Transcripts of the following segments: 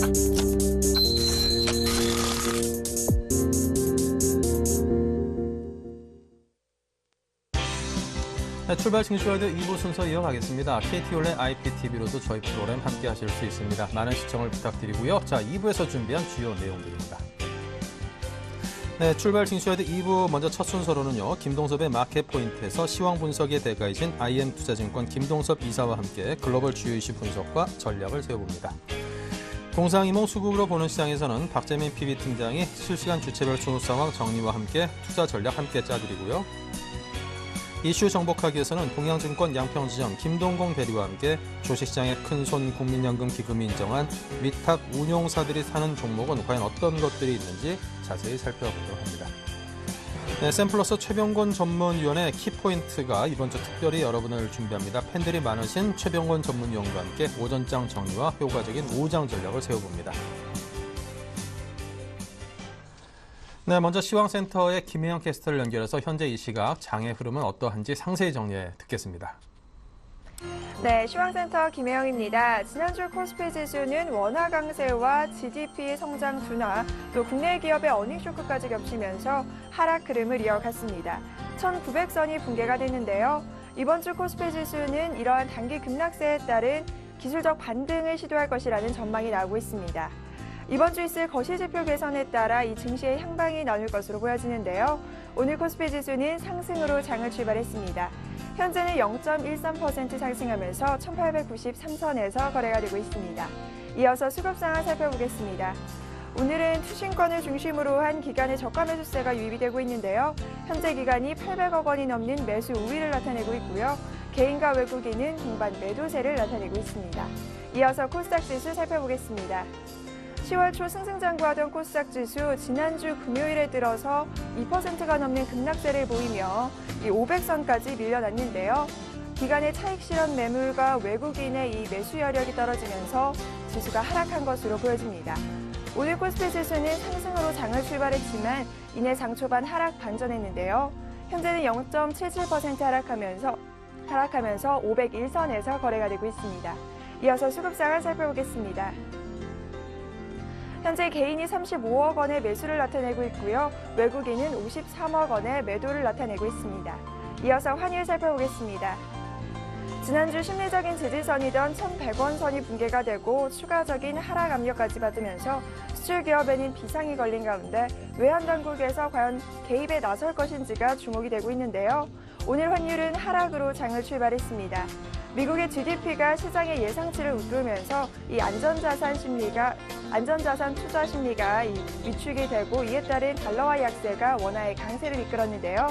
네, 출발 징쇼월드 2부 순서 이어가겠습니다. KT올레 IPTV로도 저희 프로그램 함께 하실 수 있습니다. 많은 시청을 부탁드리고요. 자, 2부에서 준비한 주요 내용들입니다. 네, 출발 징쇼월드 2부 먼저 첫 순서로는요. 김동섭의 마켓 포인트에서 시황 분석의 대가이신 IM투자증권 김동섭 이사와 함께 글로벌 주요 이슈 분석과 전략을 세워봅니다. 동상이몽 수급으로 보는 시장에서는 박재민 PB팀장이 실시간 주체별 추후 상황 정리와 함께 투자 전략 함께 짜드리고요. 이슈 정복하기에서는 동양증권 양평지점 김동공 대리와 함께 주식시장의 큰손 국민연금 기금이 인정한 위탁 운용사들이 사는 종목은 과연 어떤 것들이 있는지 자세히 살펴보도록 합니다. 네, 샘플러스 최병권 전문위원의 키포인트가 이번 주 특별히 여러분을 준비합니다. 팬들이 많으신 최병권 전문위원과 함께 오전장 정리와 효과적인 오장 전략을 세워봅니다. 네, 먼저 시황센터의 김혜영 캐스터를 연결해서 현재 이 시각 장의 흐름은 어떠한지 상세히 정리해 듣겠습니다. 네, 시황센터 김혜영입니다. 지난주 코스피 지수는 원화 강세와 GDP 성장 둔화, 또 국내 기업의 어닝 쇼크까지 겹치면서 하락 흐름을 이어갔습니다. 1900선이 붕괴가 됐는데요. 이번 주 코스피 지수는 이러한 단기 급락세에 따른 기술적 반등을 시도할 것이라는 전망이 나오고 있습니다. 이번 주 있을 거시지표 개선에 따라 이 증시의 향방이 나눌 것으로 보여지는데요. 오늘 코스피 지수는 상승으로 장을 출발했습니다. 현재는 0.13% 상승하면서 1893선에서 거래가 되고 있습니다. 이어서 수급 상황 살펴보겠습니다. 오늘은 투신권을 중심으로 한 기관의 저가 매수세가 유입이 되고 있는데요. 현재 기간이 800억 원이 넘는 매수 우위를 나타내고 있고요. 개인과 외국인은 동반 매도세를 나타내고 있습니다. 이어서 코스닥 지수 살펴보겠습니다. 10월 초 승승장구하던 코스닥 지수 지난주 금요일에 들어서 2%가 넘는 급락세를 보이며 이 500선까지 밀려났는데요. 기간의 차익 실현 매물과 외국인의 이 매수 여력이 떨어지면서 지수가 하락한 것으로 보여집니다. 오늘 코스피 지수는 상승으로 장을 출발했지만 이내 장 초반 하락 반전했는데요. 현재는 0.77% 하락하면서 501선에서 거래가 되고 있습니다. 이어서 수급 상황 살펴보겠습니다. 현재 개인이 35억 원의 매수를 나타내고 있고요. 외국인은 53억 원의 매도를 나타내고 있습니다. 이어서 환율 살펴보겠습니다. 지난주 심리적인 지지선이던 1,100원 선이 붕괴가 되고 추가적인 하락 압력까지 받으면서 수출 기업에는 비상이 걸린 가운데 외환 당국에서 과연 개입에 나설 것인지가 주목이 되고 있는데요. 오늘 환율은 하락으로 장을 출발했습니다. 미국의 GDP가 시장의 예상치를 웃돌면서 이 안전자산 투자 심리가 위축이 되고 이에 따른 달러화 약세가 원화의 강세를 이끌었는데요.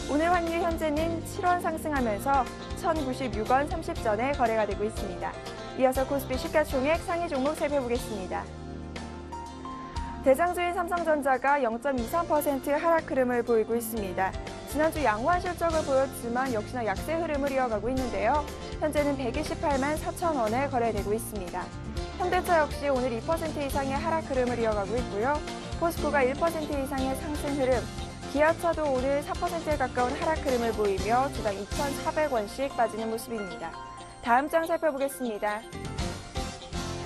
오늘 환율 현재는 7원 상승하면서 1,096원 30전에 거래가 되고 있습니다. 이어서 코스피 시가총액 상위 종목 살펴보겠습니다. 대장주인 삼성전자가 0.23% 하락 흐름을 보이고 있습니다. 지난주 양호한 실적을 보였지만 역시나 약세 흐름을 이어가고 있는데요. 현재는 128만 4천 원에 거래되고 있습니다. 현대차 역시 오늘 2% 이상의 하락 흐름을 이어가고 있고요. 포스코가 1% 이상의 상승 흐름, 기아차도 오늘 4%에 가까운 하락 흐름을 보이며 주당 2,400원씩 빠지는 모습입니다. 다음 장 살펴보겠습니다.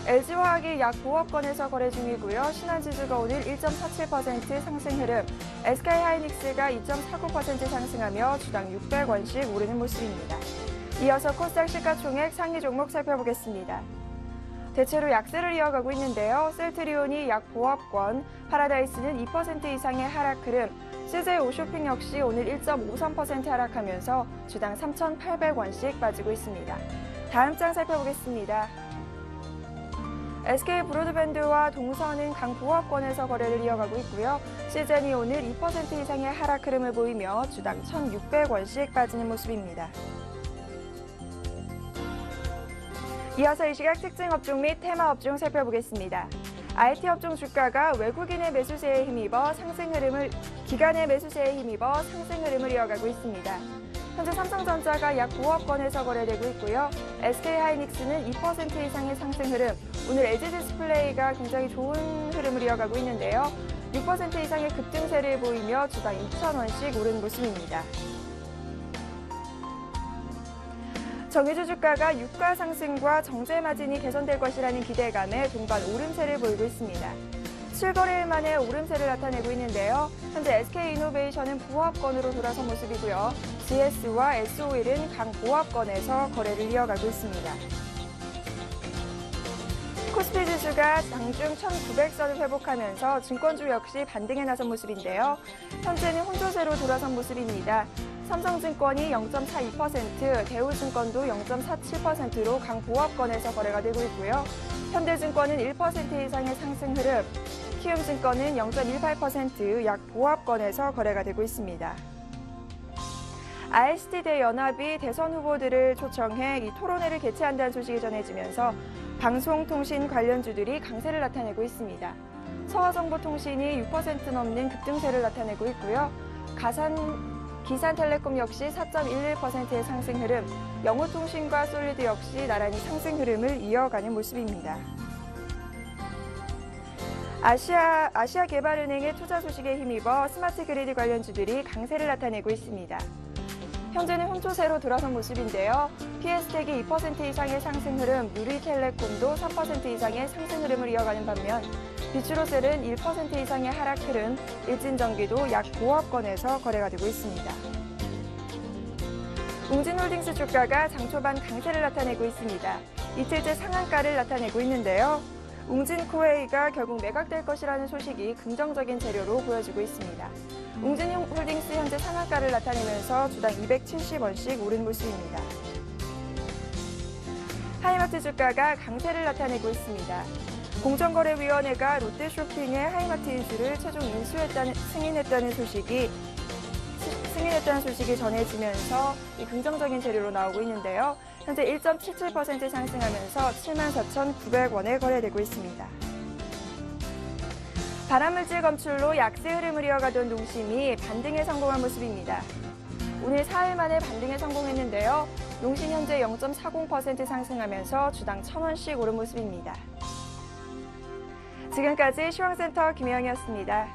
LG화학이 약 5억건에서 거래 중이고요. 신한지주가 오늘 1.47% 상승 흐름, SK하이닉스가 2.49% 상승하며 주당 600원씩 오르는 모습입니다. 이어서 코스닥 시가총액 상위 종목 살펴보겠습니다. 대체로 약세를 이어가고 있는데요. 셀트리온이 약 5억건, 파라다이스는 2% 이상의 하락 흐름, CJ 오쇼핑 역시 오늘 1.53% 하락하면서 주당 3,800원씩 빠지고 있습니다. 다음 장 살펴보겠습니다. SK 브로드밴드와 동선은 강 5억권에서 거래를 이어가고 있고요. 시젠이 오늘 2% 이상의 하락 흐름을 보이며 주당 1,600원씩 빠지는 모습입니다. 이어서 이 시각 특징 업종 및 테마 업종 살펴보겠습니다. IT 업종 주가가 외국인의 매수세에 힘입어 기관의 매수세에 힘입어 상승 흐름을 이어가고 있습니다. 현재 삼성전자가 약 5억건에서 거래되고 있고요. SK하이닉스는 2% 이상의 상승 흐름, 오늘 LG디스플레이가 굉장히 좋은 흐름을 이어가고 있는데요. 6% 이상의 급등세를 보이며 주당 2,000원씩 오른 모습입니다. 정유주 주가가 유가 상승과 정제 마진이 개선될 것이라는 기대감에 동반 오름세를 보이고 있습니다. 7거래일 만에 오름세를 나타내고 있는데요. 현재 SK이노베이션은 보합권으로 돌아선 모습이고요. GS와 SO일은 강보합권에서 거래를 이어가고 있습니다. 코스피 지수가 장중 1900선을 회복하면서 증권주 역시 반등에 나선 모습인데요. 현재는 혼조세로 돌아선 모습입니다. 삼성증권이 0.42%, 대우증권도 0.47%로 강보합권에서 거래가 되고 있고요. 현대증권은 1% 이상의 상승 흐름, 키움증권은 0.18% 약보합권에서 거래가 되고 있습니다. ICT 대연합이 대선 후보들을 초청해 이 토론회를 개최한다는 소식이 전해지면서 방송통신 관련주들이 강세를 나타내고 있습니다. 서화정보통신이 6% 넘는 급등세를 나타내고 있고요. 기산텔레콤 역시 4.11%의 상승 흐름, 영호통신과 솔리드 역시 나란히 상승 흐름을 이어가는 모습입니다. 아시아개발은행의 투자 소식에 힘입어 스마트 그리드 관련주들이 강세를 나타내고 있습니다. 현재는 혼조세로 돌아선 모습인데요. PS텍이 2% 이상의 상승 흐름, 누리텔레콤도 3% 이상의 상승 흐름을 이어가는 반면 비추로셀은 1% 이상의 하락 흐름, 일진전기도 약보합권에서 거래가 되고 있습니다. 웅진홀딩스 주가가 장 초반 강세를 나타내고 있습니다. 이틀째 상한가를 나타내고 있는데요. 웅진코웨이가 결국 매각될 것이라는 소식이 긍정적인 재료로 보여지고 있습니다. 웅진홀딩스 현재 상한가를 나타내면서 주당 270원씩 오른 모습입니다. 하이마트 주가가 강세를 나타내고 있습니다. 공정거래위원회가 롯데쇼핑의 하이마트 인수를 최종 승인했다는 소식이 전해지면서 긍정적인 재료로 나오고 있는데요. 현재 1.77% 상승하면서 74,900원에 거래되고 있습니다. 발암물질 검출로 약세 흐름을 이어가던 농심이 반등에 성공한 모습입니다. 오늘 4일 만에 반등에 성공했는데요. 농심 현재 0.40% 상승하면서 주당 1,000원씩 오른 모습입니다. 지금까지 시황센터 김혜영이었습니다.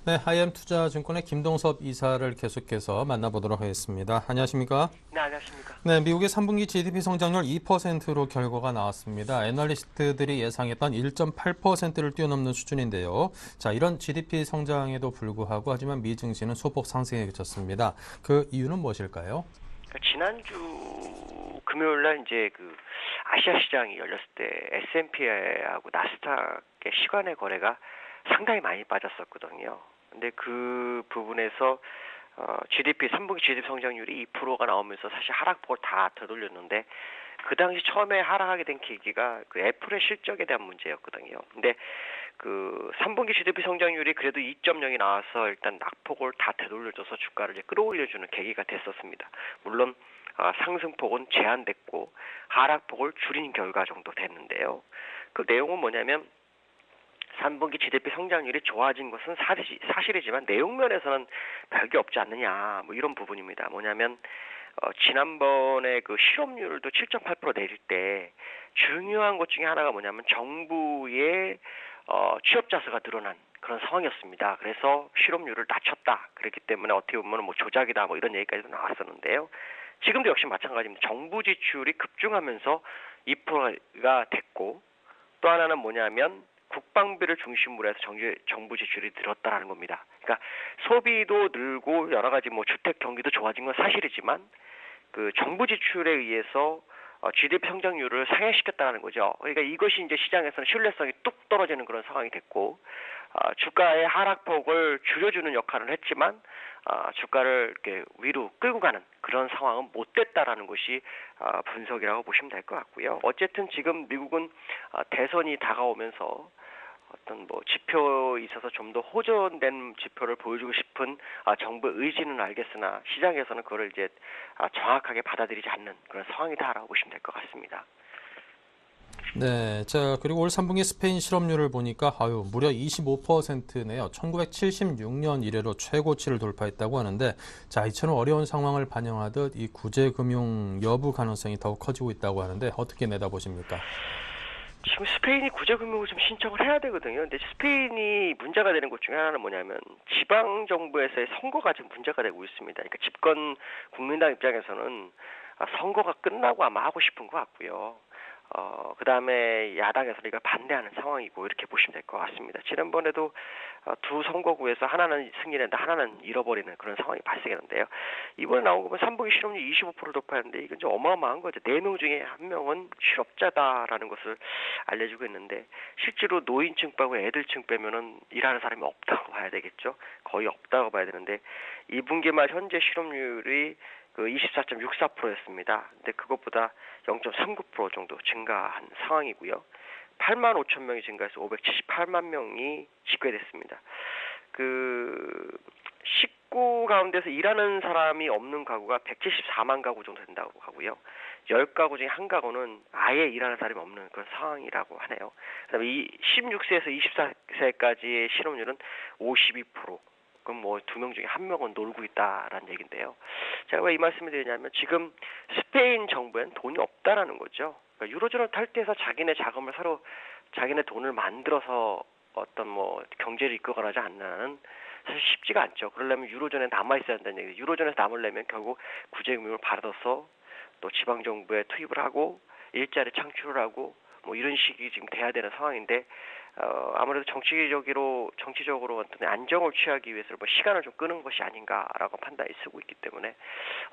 네, IM투자증권의 김동섭 이사를 계속해서 만나보도록 하겠습니다. 안녕하십니까? 네, 안녕하십니까? 네, 미국의 3분기 GDP 성장률 2%로 결과가 나왔습니다. 애널리스트들이 예상했던 1.8%를 뛰어넘는 수준인데요. 자, 이런 GDP 성장에도 불구하고 하지만 미 증시는 소폭 상승에 그쳤습니다. 그 이유는 무엇일까요? 지난주 금요일 날 이제 아시아 시장이 열렸을 때 S&P하고 나스닥의 시간의 거래가 상당히 많이 빠졌었거든요. 근데 그 부분에서 GDP 3분기 GDP 성장률이 2%가 나오면서 사실 하락폭을 다 되돌렸는데 그 당시 처음에 하락하게 된 계기가 애플의 실적에 대한 문제였거든요. 근데 3분기 GDP 성장률이 그래도 2.0이 나와서 일단 낙폭을 다 되돌려줘서 주가를 이제 끌어올려주는 계기가 됐었습니다. 물론 상승폭은 제한됐고 하락폭을 줄인 결과 정도 됐는데요. 그 내용은 뭐냐면 3분기 GDP 성장률이 좋아진 것은 사실이지만 내용면에서는 별게 없지 않느냐, 이런 부분입니다. 뭐냐면 지난번에 실업률도 7.8% 내릴 때 중요한 것 중에 하나가 뭐냐면 정부의 취업자 수가 늘어난 그런 상황이었습니다. 그래서 실업률을 낮췄다. 그렇기 때문에 어떻게 보면 조작이다 이런 얘기까지도 나왔었는데요. 지금도 역시 마찬가지입니다. 정부 지출이 급증하면서 2%가 됐고 또 하나는 뭐냐면 국방비를 중심으로 해서 정부 지출이 늘었다라는 겁니다. 그러니까 소비도 늘고 여러 가지 주택 경기도 좋아진 건 사실이지만 정부 지출에 의해서 GDP 성장률을 상향시켰다는 거죠. 그러니까 이것이 이제 시장에서는 신뢰성이 뚝 떨어지는 그런 상황이 됐고 주가의 하락폭을 줄여주는 역할을 했지만 주가를 이렇게 위로 끌고 가는 그런 상황은 못 됐다라는 것이 분석이라고 보시면 될 것 같고요. 어쨌든 지금 미국은 대선이 다가오면서 어떤 지표에 있어서 좀 더 호전된 지표를 보여주고 싶은 정부의 의지는 알겠으나 시장에서는 그걸 이제 정확하게 받아들이지 않는 그런 상황이다라고 보시면 될 것 같습니다. 네, 자 그리고 올 3분기 스페인 실업률을 보니까 무려 25%네요. 1976년 이래로 최고치를 돌파했다고 하는데 자 이처럼 어려운 상황을 반영하듯 이 구제금융 여부 가능성이 더욱 커지고 있다고 하는데 어떻게 내다보십니까? 지금 스페인이 구제금융을 좀 신청을 해야 되거든요. 근데 스페인이 문제가 되는 것 중에 하나는 뭐냐면 지방 정부에서의 선거가 지금 문제가 되고 있습니다. 그러니까 집권 국민당 입장에서는 선거가 끝나고 아마 하고 싶은 것 같고요. 그다음에 야당에서는 이걸 반대하는 상황이고 이렇게 보시면 될 것 같습니다. 지난번에도 두 선거구에서 하나는 승리했는데 하나는 잃어버리는 그런 상황이 발생했는데요. 이번에 나온 거 보면 삼봉이 실업률 25% 돌파했는데 이건 좀 어마어마한 거죠. 4명 중에 1명은 실업자다라는 것을 알려주고 있는데 실제로 노인층 빼고 애들층 빼면은 일하는 사람이 없다고 봐야 되겠죠. 거의 없다고 봐야 되는데 2분기 말 현재 실업률이 그 24.64%였습니다. 근데 그것보다 0.39% 정도 증가한 상황이고요. 8만 5천 명이 증가해서 578만 명이 집계됐습니다. 그 식구 가운데서 일하는 사람이 없는 가구가 174만 가구 정도 된다고 하고요. 10가구 중에 한 가구는 아예 일하는 사람이 없는 그런 상황이라고 하네요. 그다음에 16세에서 24세까지의 실업률은 52%. 그럼 뭐 2명 중에 1명은 놀고 있다라는 얘기인데요. 제가 왜 이 말씀을 드리냐면 지금 스페인 정부엔 돈이 없다라는 거죠. 그러니까 유로존을 탈퇴해서 자기네 자금을 서로 자기네 돈을 만들어서 어떤 뭐 경제를 이끌어가지 않는 사실 쉽지가 않죠. 그러려면 유로존에 남아 있어야 한다는 얘기죠. 유로존에서 남으려면 결국 구제금융을 받아서 또 지방 정부에 투입을 하고 일자리 창출을 하고 뭐 이런 식이 지금 돼야 되는 상황인데 아무래도 정치적으로 어떤 안정을 취하기 위해서 뭐 시간을 좀 끄는 것이 아닌가라고 판단이 쓰고 있기 때문에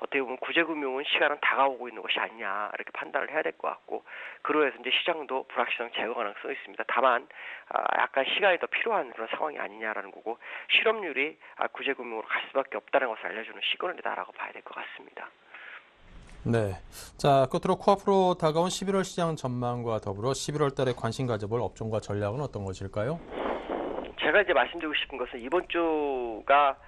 어떻게 보면 구제금융은 시간은 다가오고 있는 것이 아니냐 이렇게 판단을 해야 될 것 같고 그로 해서 이제 시장도 불확실성 제거 가능성이 있습니다. 다만 약간 시간이 더 필요한 그런 상황이 아니냐라는 거고 실업률이 구제금융으로 갈 수밖에 없다는 것을 알려주는 시그널이다라고 봐야 될 것 같습니다. 네. 자, 끝으로 코앞으로 다가온 11월 시장 전망과 더불어 11월 달에 관심 가져볼 업종과 전략은 어떤 것일까요? 제가 이제 말씀드리고 싶은 것은 이번 주가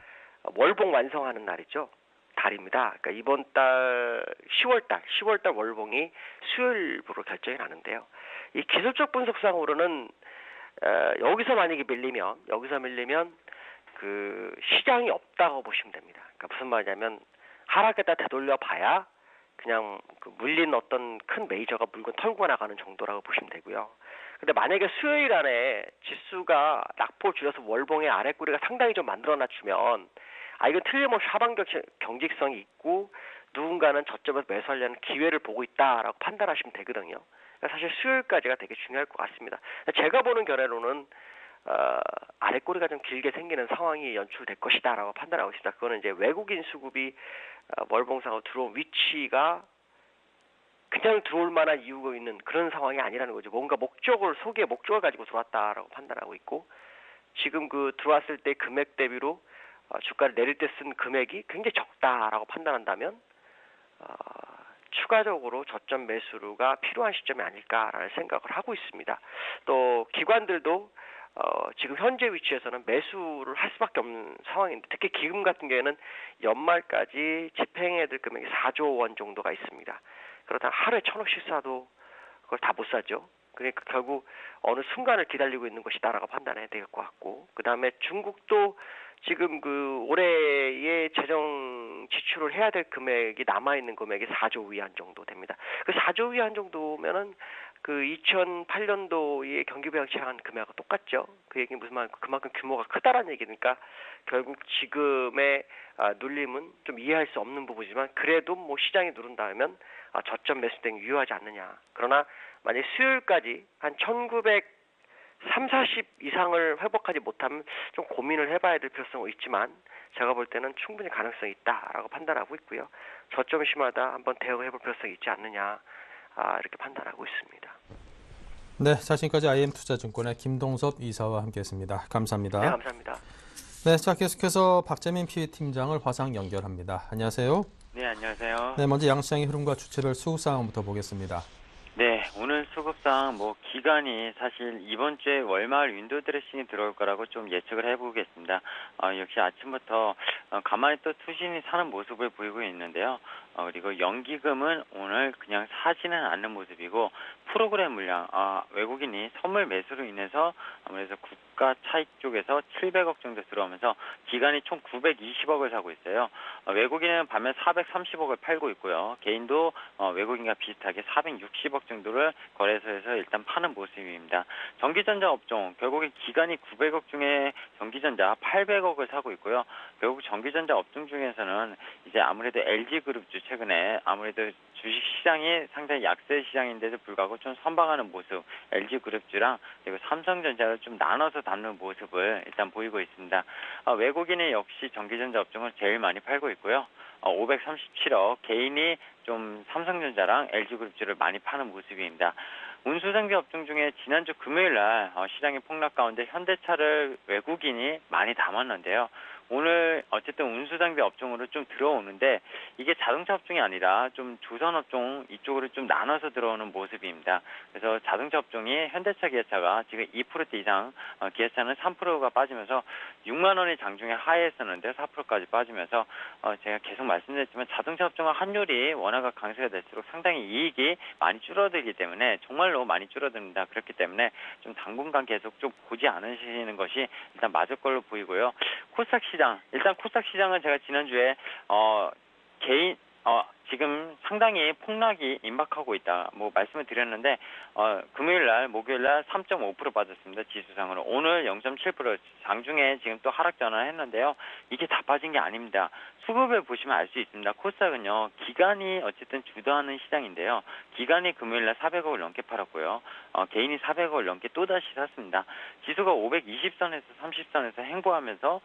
월봉 완성하는 날이죠. 달입니다. 그러니까 이번 달 10월 달 월봉이 수요일부로 결정이 나는데요. 이 기술적 분석상으로는 여기서 만약에 밀리면 그 시장이 없다고 보시면 됩니다. 그러니까 무슨 말이냐면 하락에다 되돌려 봐야 그냥 그 물린 어떤 큰 메이저가 물건 털고 나가는 정도라고 보시면 되고요. 근데 만약에 수요일 안에 지수가 낙폭 줄여서 월봉의 아랫꼬리가 상당히 좀 만들어 놔주면 이건 틀림없이 하방 경직성이 있고 누군가는 저점에서 매수하려는 기회를 보고 있다라고 판단하시면 되거든요. 그러니까 사실 수요일까지가 되게 중요할 것 같습니다. 제가 보는 견해로는 아랫꼬리가 좀 길게 생기는 상황이 연출될 것이다라고 판단하고 있습니다. 그거는 이제 외국인 수급이 월봉상으로 들어온 위치가 그냥 들어올 만한 이유가 있는 그런 상황이 아니라는 거죠. 뭔가 소기의 목적을 가지고 들어왔다라고 판단하고 있고 지금 그 들어왔을 때 금액 대비로 주가를 내릴 때 쓴 금액이 굉장히 적다라고 판단한다면 추가적으로 저점 매수가 필요한 시점이 아닐까라는 생각을 하고 있습니다. 또 기관들도 지금 현재 위치에서는 매수를 할 수밖에 없는 상황인데 특히 기금 같은 경우에는 연말까지 집행해야 될 금액이 4조 원 정도가 있습니다. 그러다 하루에 1,000억씩 사도 그걸 다 못 사죠. 그러니까 결국 어느 순간을 기다리고 있는 것이다라고 판단해야 될 것 같고 그 다음에 중국도 지금 그 올해의 재정 지출을 해야 될 금액이 남아있는 금액이 4조 위안 정도 됩니다. 그 4조 위안 정도면은 그 2008년도에 경기 부양책한 금액과 똑같죠. 그 얘기는 무슨 말이고 그만큼 규모가 크다라는 얘기니까 결국 지금의 눌림은 좀 이해할 수 없는 부분이지만 그래도 뭐 시장이 누른다면 저점 매수 등이 유효하지 않느냐. 그러나 만약 수요일까지 한 1940 이상을 회복하지 못하면 좀 고민을 해봐야 될 필요성은 있지만 제가 볼 때는 충분히 가능성이 있다라고 판단하고 있고요. 저점 심하다 한번 대응해볼 필요성이 있지 않느냐 이렇게 판단하고 있습니다. 네, 자, 지금까지 IM투자증권의 김동섭 이사와 함께했습니다. 감사합니다. 네, 감사합니다. 네, 자, 계속해서 박재민 PB팀장을 화상 연결합니다. 안녕하세요. 네, 안녕하세요. 네, 먼저 양시장의 흐름과 주체별 수급 상황부터 보겠습니다. 네, 오늘 수급상 기간이 사실 이번 주에 월말 윈도우 드레싱이 들어올 거라고 좀 예측을 해보겠습니다. 역시 아침부터 가만히 또 투신이 사는 모습을 보이고 있는데요. 그리고 연기금은 오늘 그냥 사지는 않는 모습이고 프로그램 물량, 외국인이 선물 매수로 인해서 아무래도 국가 차익 쪽에서 700억 정도 들어오면서 기간이 총 920억을 사고 있어요. 외국인은 반면 430억을 팔고 있고요. 개인도 외국인과 비슷하게 460억 정도 정도를 거래소에서 일단 파는 모습입니다. 전기전자 업종, 결국에 기관이 900억 중에 전기전자 800억을 사고 있고요. 결국 전기전자 업종 중에서는 이제 아무래도 LG그룹주 최근에 아무래도 주식 시장이 상당히 약세 시장인데도 불구하고 좀 선방하는 모습, LG그룹주랑 그리고 삼성전자를 좀 나눠서 담는 모습을 일단 보이고 있습니다. 외국인이 역시 전기전자 업종을 제일 많이 팔고 있고요. 537억, 개인이 좀 삼성전자랑 LG그룹주를 많이 파는 모습입니다. 운수장비 업종 중에 지난주 금요일 날 시장의 폭락 가운데 현대차를 외국인이 많이 담았는데요. 오늘 어쨌든 운수장비 업종으로 좀 들어오는데 이게 자동차 업종이 아니라 좀 조선 업종 이쪽으로 좀 나눠서 들어오는 모습입니다. 그래서 자동차 업종이 현대차, 기아차가 지금 2% 이상, 기아차는 3%가 빠지면서 6만 원이 장중에 하회했었는데 4%까지 빠지면서 제가 계속 말씀드렸지만 자동차 업종과 환율이 원화가 강세가 될수록 상당히 이익이 많이 줄어들기 때문에 정말로 많이 줄어듭니다. 그렇기 때문에 좀 당분간 계속 좀 보지 않으시는 것이 일단 맞을 걸로 보이고요. 코스닥 시장, 일단 코스닥 시장은 제가 지난주에 지금 상당히 폭락이 임박하고 있다. 말씀을 드렸는데, 금요일날, 목요일날 3.5% 빠졌습니다. 지수상으로. 오늘 0.7%, 장중에 지금 또 하락 전환했는데요. 이게 다 빠진 게 아닙니다. 수급을 보시면 알 수 있습니다. 코스닥은요, 기관이 어쨌든 주도하는 시장인데요. 기관이 금요일날 400억을 넘게 팔았고요. 개인이 400억을 넘게 또다시 샀습니다. 지수가 520선에서 30선에서 행보하면서,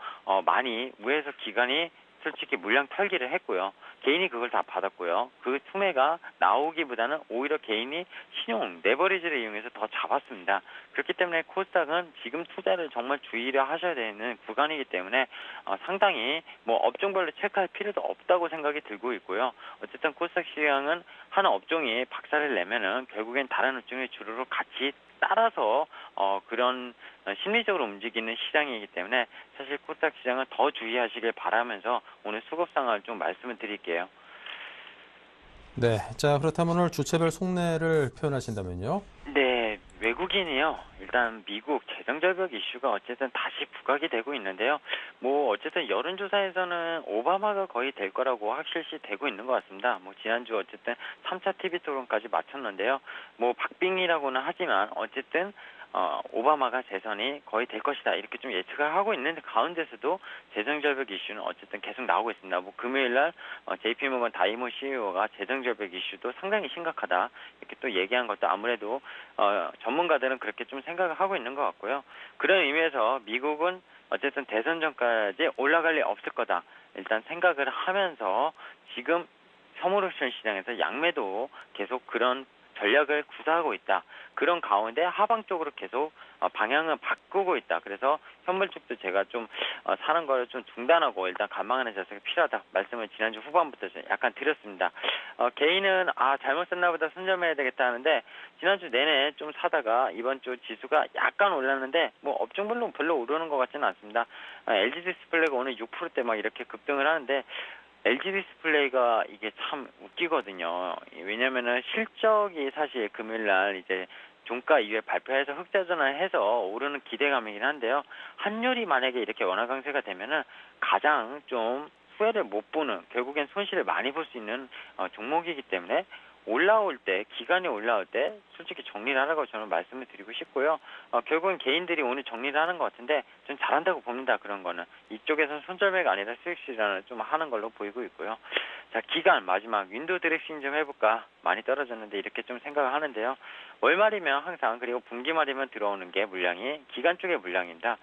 많이 위에서 기관이 솔직히 물량 털기를 했고요. 개인이 그걸 다 받았고요. 그 투매가 나오기보다는 오히려 개인이 신용, 레버리지를 이용해서 더 잡았습니다. 그렇기 때문에 코스닥은 지금 투자를 정말 주의를 하셔야 되는 구간이기 때문에 상당히 업종별로 체크할 필요도 없다고 생각이 들고 있고요. 어쨌든 코스닥 시장은 한 업종이 박살을 내면은 결국엔 다른 업종이 주로로 같이 따라서 그런 심리적으로 움직이는 시장이기 때문에 사실 코스닥 시장은 더 주의하시길 바라면서 오늘 수급 상황을 좀 말씀을 드릴게요. 네, 자 그렇다면 오늘 주체별 속내를 표현하신다면요? 네, 외국인이요. 일단 미국 재정절벽 이슈가 어쨌든 다시 부각이 되고 있는데요. 어쨌든 여론조사에서는 오바마가 거의 될 거라고 확실시 되고 있는 것 같습니다. 지난주 어쨌든 3차 TV 토론까지 마쳤는데요. 박빙이라고는 하지만 어쨌든 오바마가 재선이 거의 될 것이다. 이렇게 좀 예측을 하고 있는 가운데서도 재정절벽 이슈는 어쨌든 계속 나오고 있습니다. 금요일날 JP모건 다이모 CEO가 재정절벽 이슈도 상당히 심각하다. 이렇게 또 얘기한 것도 아무래도 전문가들은 그렇게 좀 생각을 하고 있는 것 같고요. 그런 의미에서 미국은 어쨌든 대선 전까지 올라갈 일 없을 거다. 일단 생각을 하면서 지금 선물옵션 시장에서 양매도 계속 그런 전략을 구사하고 있다. 그런 가운데 하방 쪽으로 계속 방향을 바꾸고 있다. 그래서 현물 쪽도 제가 좀 사는 거를 좀 중단하고 일단 관망하는 자세가 필요하다. 말씀을 지난주 후반부터 약간 드렸습니다. 개인은 잘못 썼나 보다 손절해야 되겠다 하는데 지난주 내내 좀 사다가 이번 주 지수가 약간 올랐는데 업종별로 별로 오르는 것 같지는 않습니다. LG 디스플레이가 오늘 6%대 막 이렇게 급등을 하는데 LG 디스플레이가 이게 참 웃기거든요. 왜냐면은 실적이 사실 금요일날 이제 종가 이후에 발표해서 흑자 전환해서 오르는 기대감이긴 한데요. 환율이 만약에 이렇게 원화 강세가 되면은 가장 좀 후회를 못 보는, 결국엔 손실을 많이 볼 수 있는 종목이기 때문에 올라올 때, 기간이 올라올 때 솔직히 정리를 하라고 저는 말씀을 드리고 싶고요. 결국은 개인들이 오늘 정리를 하는 것 같은데 좀 잘한다고 봅니다. 그런 거는. 이쪽에서는 손절매가 아니라 수익 실현을 좀 하는 걸로 보이고 있고요. 자, 기간 마지막 윈도우 드레싱 좀 해볼까? 많이 떨어졌는데 이렇게 좀 생각을 하는데요. 월말이면 항상 그리고 분기말이면 들어오는 게 물량이 기간 쪽의 물량입니다.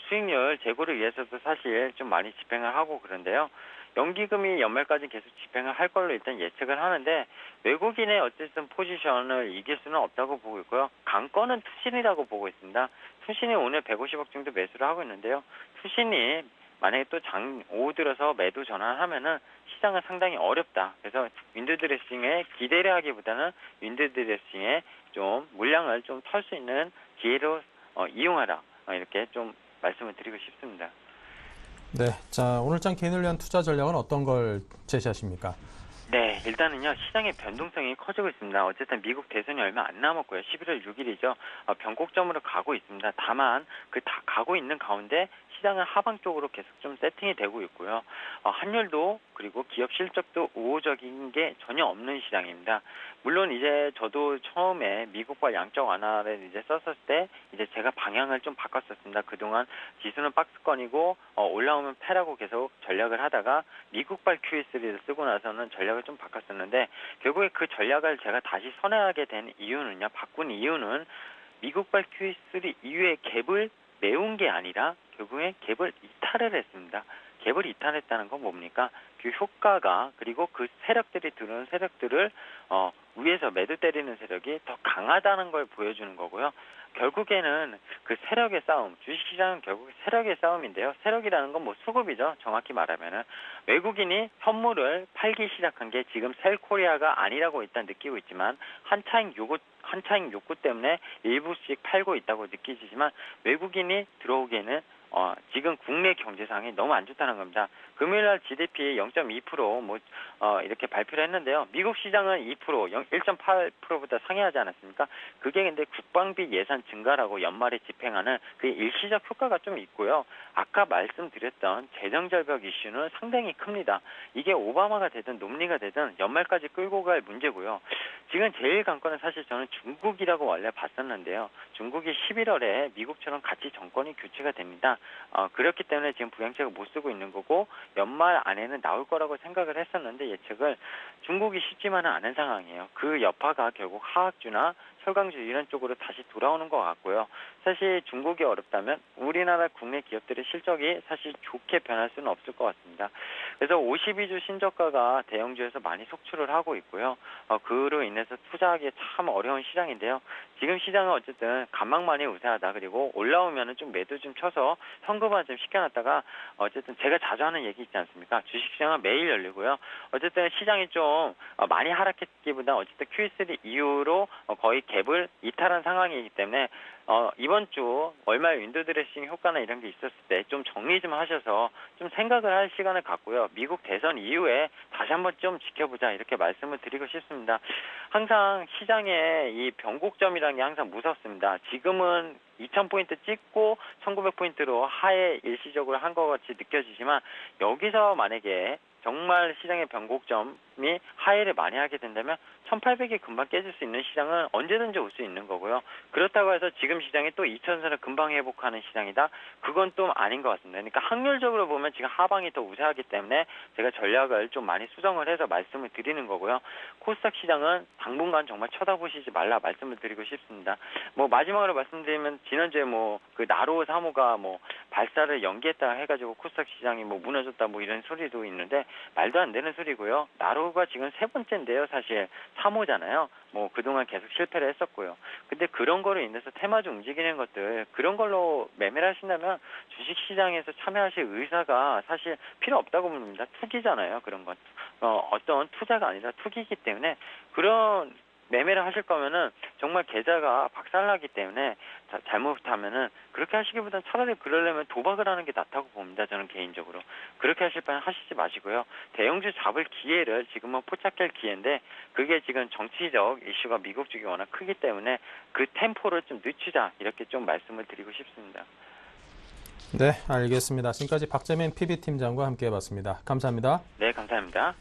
수익률 제고를 위해서도 사실 좀 많이 집행을 하고 그런데요. 연기금이 연말까지 계속 집행을 할 걸로 일단 예측을 하는데 외국인의 어쨌든 포지션을 이길 수는 없다고 보고 있고요. 강권은 투신이라고 보고 있습니다. 투신이 오늘 150억 정도 매수를 하고 있는데요. 투신이 만약에 또 오후 들어서 매도 전환하면은 시장은 상당히 어렵다. 그래서 윈도우 드레싱에 기대를 하기보다는 윈도우 드레싱에 좀 물량을 좀 털 수 있는 기회로 이용하라. 이렇게 좀 말씀을 드리고 싶습니다. 네, 자 오늘장 개인을 위한 투자 전략은 어떤 걸 제시하십니까? 네, 일단은요, 시장의 변동성이 커지고 있습니다. 어쨌든 미국 대선이 얼마 안 남았고요. 11월 6일이죠. 변곡점으로 가고 있습니다. 다만, 가고 있는 가운데 시장은 하방 쪽으로 계속 좀 세팅이 되고 있고요. 환율도 그리고 기업 실적도 우호적인 게 전혀 없는 시장입니다. 물론 이제 저도 처음에 미국과 양적 완화를 이제 썼을 때 이제 제가 방향을 좀 바꿨었습니다. 그동안 지수는 박스권이고 올라오면 패라고 계속 전략을 하다가 미국발 QE3를 쓰고 나서는 전략을 좀 바꿨었는데 결국에 그 전략을 제가 다시 선회하게 된 이유는요. 바꾼 이유는 미국발 QE3 이후에 갭을 메운 게 아니라 결국에 갭을 이탈을 했습니다. 갭을 이탈했다는 건 뭡니까? 그 효과가 그리고 그 세력들이 들어오는 세력들을 위에서 매도 때리는 세력이 더 강하다는 걸 보여주는 거고요. 결국에는 그 세력의 싸움, 주식시장은 결국 세력의 싸움인데요. 세력이라는 건 뭐 수급이죠. 정확히 말하면은 외국인이 선물을 팔기 시작한 게 지금 셀코리아가 아니라고 일단 느끼고 있지만 한차익 욕구 때문에 일부씩 팔고 있다고 느끼지만 외국인이 들어오기에는 지금 국내 경제상이 너무 안 좋다는 겁니다. 금요일날 GDP 0.2% 이렇게 발표를 했는데요. 미국 시장은 2%, 1.8%보다 상회하지 않았습니까? 그게 근데 국방비 예산 증가라고 연말에 집행하는 그 일시적 효과가 좀 있고요. 아까 말씀드렸던 재정절벽 이슈는 상당히 큽니다. 이게 오바마가 되든 논리가 되든 연말까지 끌고 갈 문제고요. 지금 제일 관건은 사실 저는 중국이라고 원래 봤었는데요. 중국이 11월에 미국처럼 같이 정권이 교체가 됩니다. 그렇기 때문에 지금 부양책을 못 쓰고 있는 거고 연말 안에는 나올 거라고 생각을 했었는데 예측을 중국이 쉽지만은 않은 상황이에요. 그 여파가 결국 화학주나 철강주 이런 쪽으로 다시 돌아오는 것 같고요. 사실 중국이 어렵다면 우리나라 국내 기업들의 실적이 사실 좋게 변할 수는 없을 것 같습니다. 그래서 52주 신저가가 대형주에서 많이 속출을 하고 있고요. 그로 인해서 투자하기 참 어려운 시장인데요. 지금 시장은 어쨌든 간망만이 우세하다. 그리고 올라오면은 좀 매도 좀 쳐서 현금화 좀 시켜놨다가 어쨌든 제가 자주 하는 얘기 있지 않습니까? 주식시장은 매일 열리고요. 어쨌든 시장이 좀 많이 하락했기보다 어쨌든 QE3 이후로 거의 갭을 이탈한 상황이기 때문에 이번 주 월말 윈도 드레싱 효과나 이런 게 있었을 때 좀 정리 좀 하셔서 좀 생각을 할 시간을 갖고요. 미국 대선 이후에 다시 한번 좀 지켜보자 이렇게 말씀을 드리고 싶습니다. 항상 시장의 이 변곡점이라는 게 항상 무섭습니다. 지금은 2000포인트 찍고 1900포인트로 하에 일시적으로 한 것 같이 느껴지지만 여기서 만약에 정말 시장의 변곡점이 하회를 많이 하게 된다면 1800이 금방 깨질 수 있는 시장은 언제든지 올 수 있는 거고요. 그렇다고 해서 지금 시장이 또 2000선을 금방 회복하는 시장이다? 그건 또 아닌 것 같습니다. 그러니까 확률적으로 보면 지금 하방이 더 우세하기 때문에 제가 전략을 좀 많이 수정을 해서 말씀을 드리는 거고요. 코스닥 시장은 당분간 정말 쳐다보시지 말라 말씀을 드리고 싶습니다. 마지막으로 말씀드리면 지난주에 그 나로 사모가 발사를 연기했다 해가지고 코스닥 시장이 무너졌다 이런 소리도 있는데 말도 안 되는 소리고요. 나로가 지금 세 번째인데요. 사실 3호잖아요. 그동안 계속 실패를 했었고요. 근데 그런 거로 인해서 테마주 움직이는 것들 그런 걸로 매매를 하신다면 주식시장에서 참여하실 의사가 사실 필요 없다고 봅니다. 투기잖아요. 그런 건. 어떤 투자가 아니라 투기이기 때문에 그런 매매를 하실 거면은 정말 계좌가 박살나기 때문에 잘못하면은 그렇게 하시기보다는 차라리 그러려면 도박을 하는 게 낫다고 봅니다. 저는 개인적으로. 그렇게 하실 바엔 하시지 마시고요. 대형주 잡을 기회를 지금은 포착할 기회인데 그게 지금 정치적 이슈가 미국 쪽이 워낙 크기 때문에 그 템포를 좀 늦추자 이렇게 좀 말씀을 드리고 싶습니다. 네, 알겠습니다. 지금까지 박재민 PB팀장과 함께 해봤습니다. 감사합니다. 네, 감사합니다.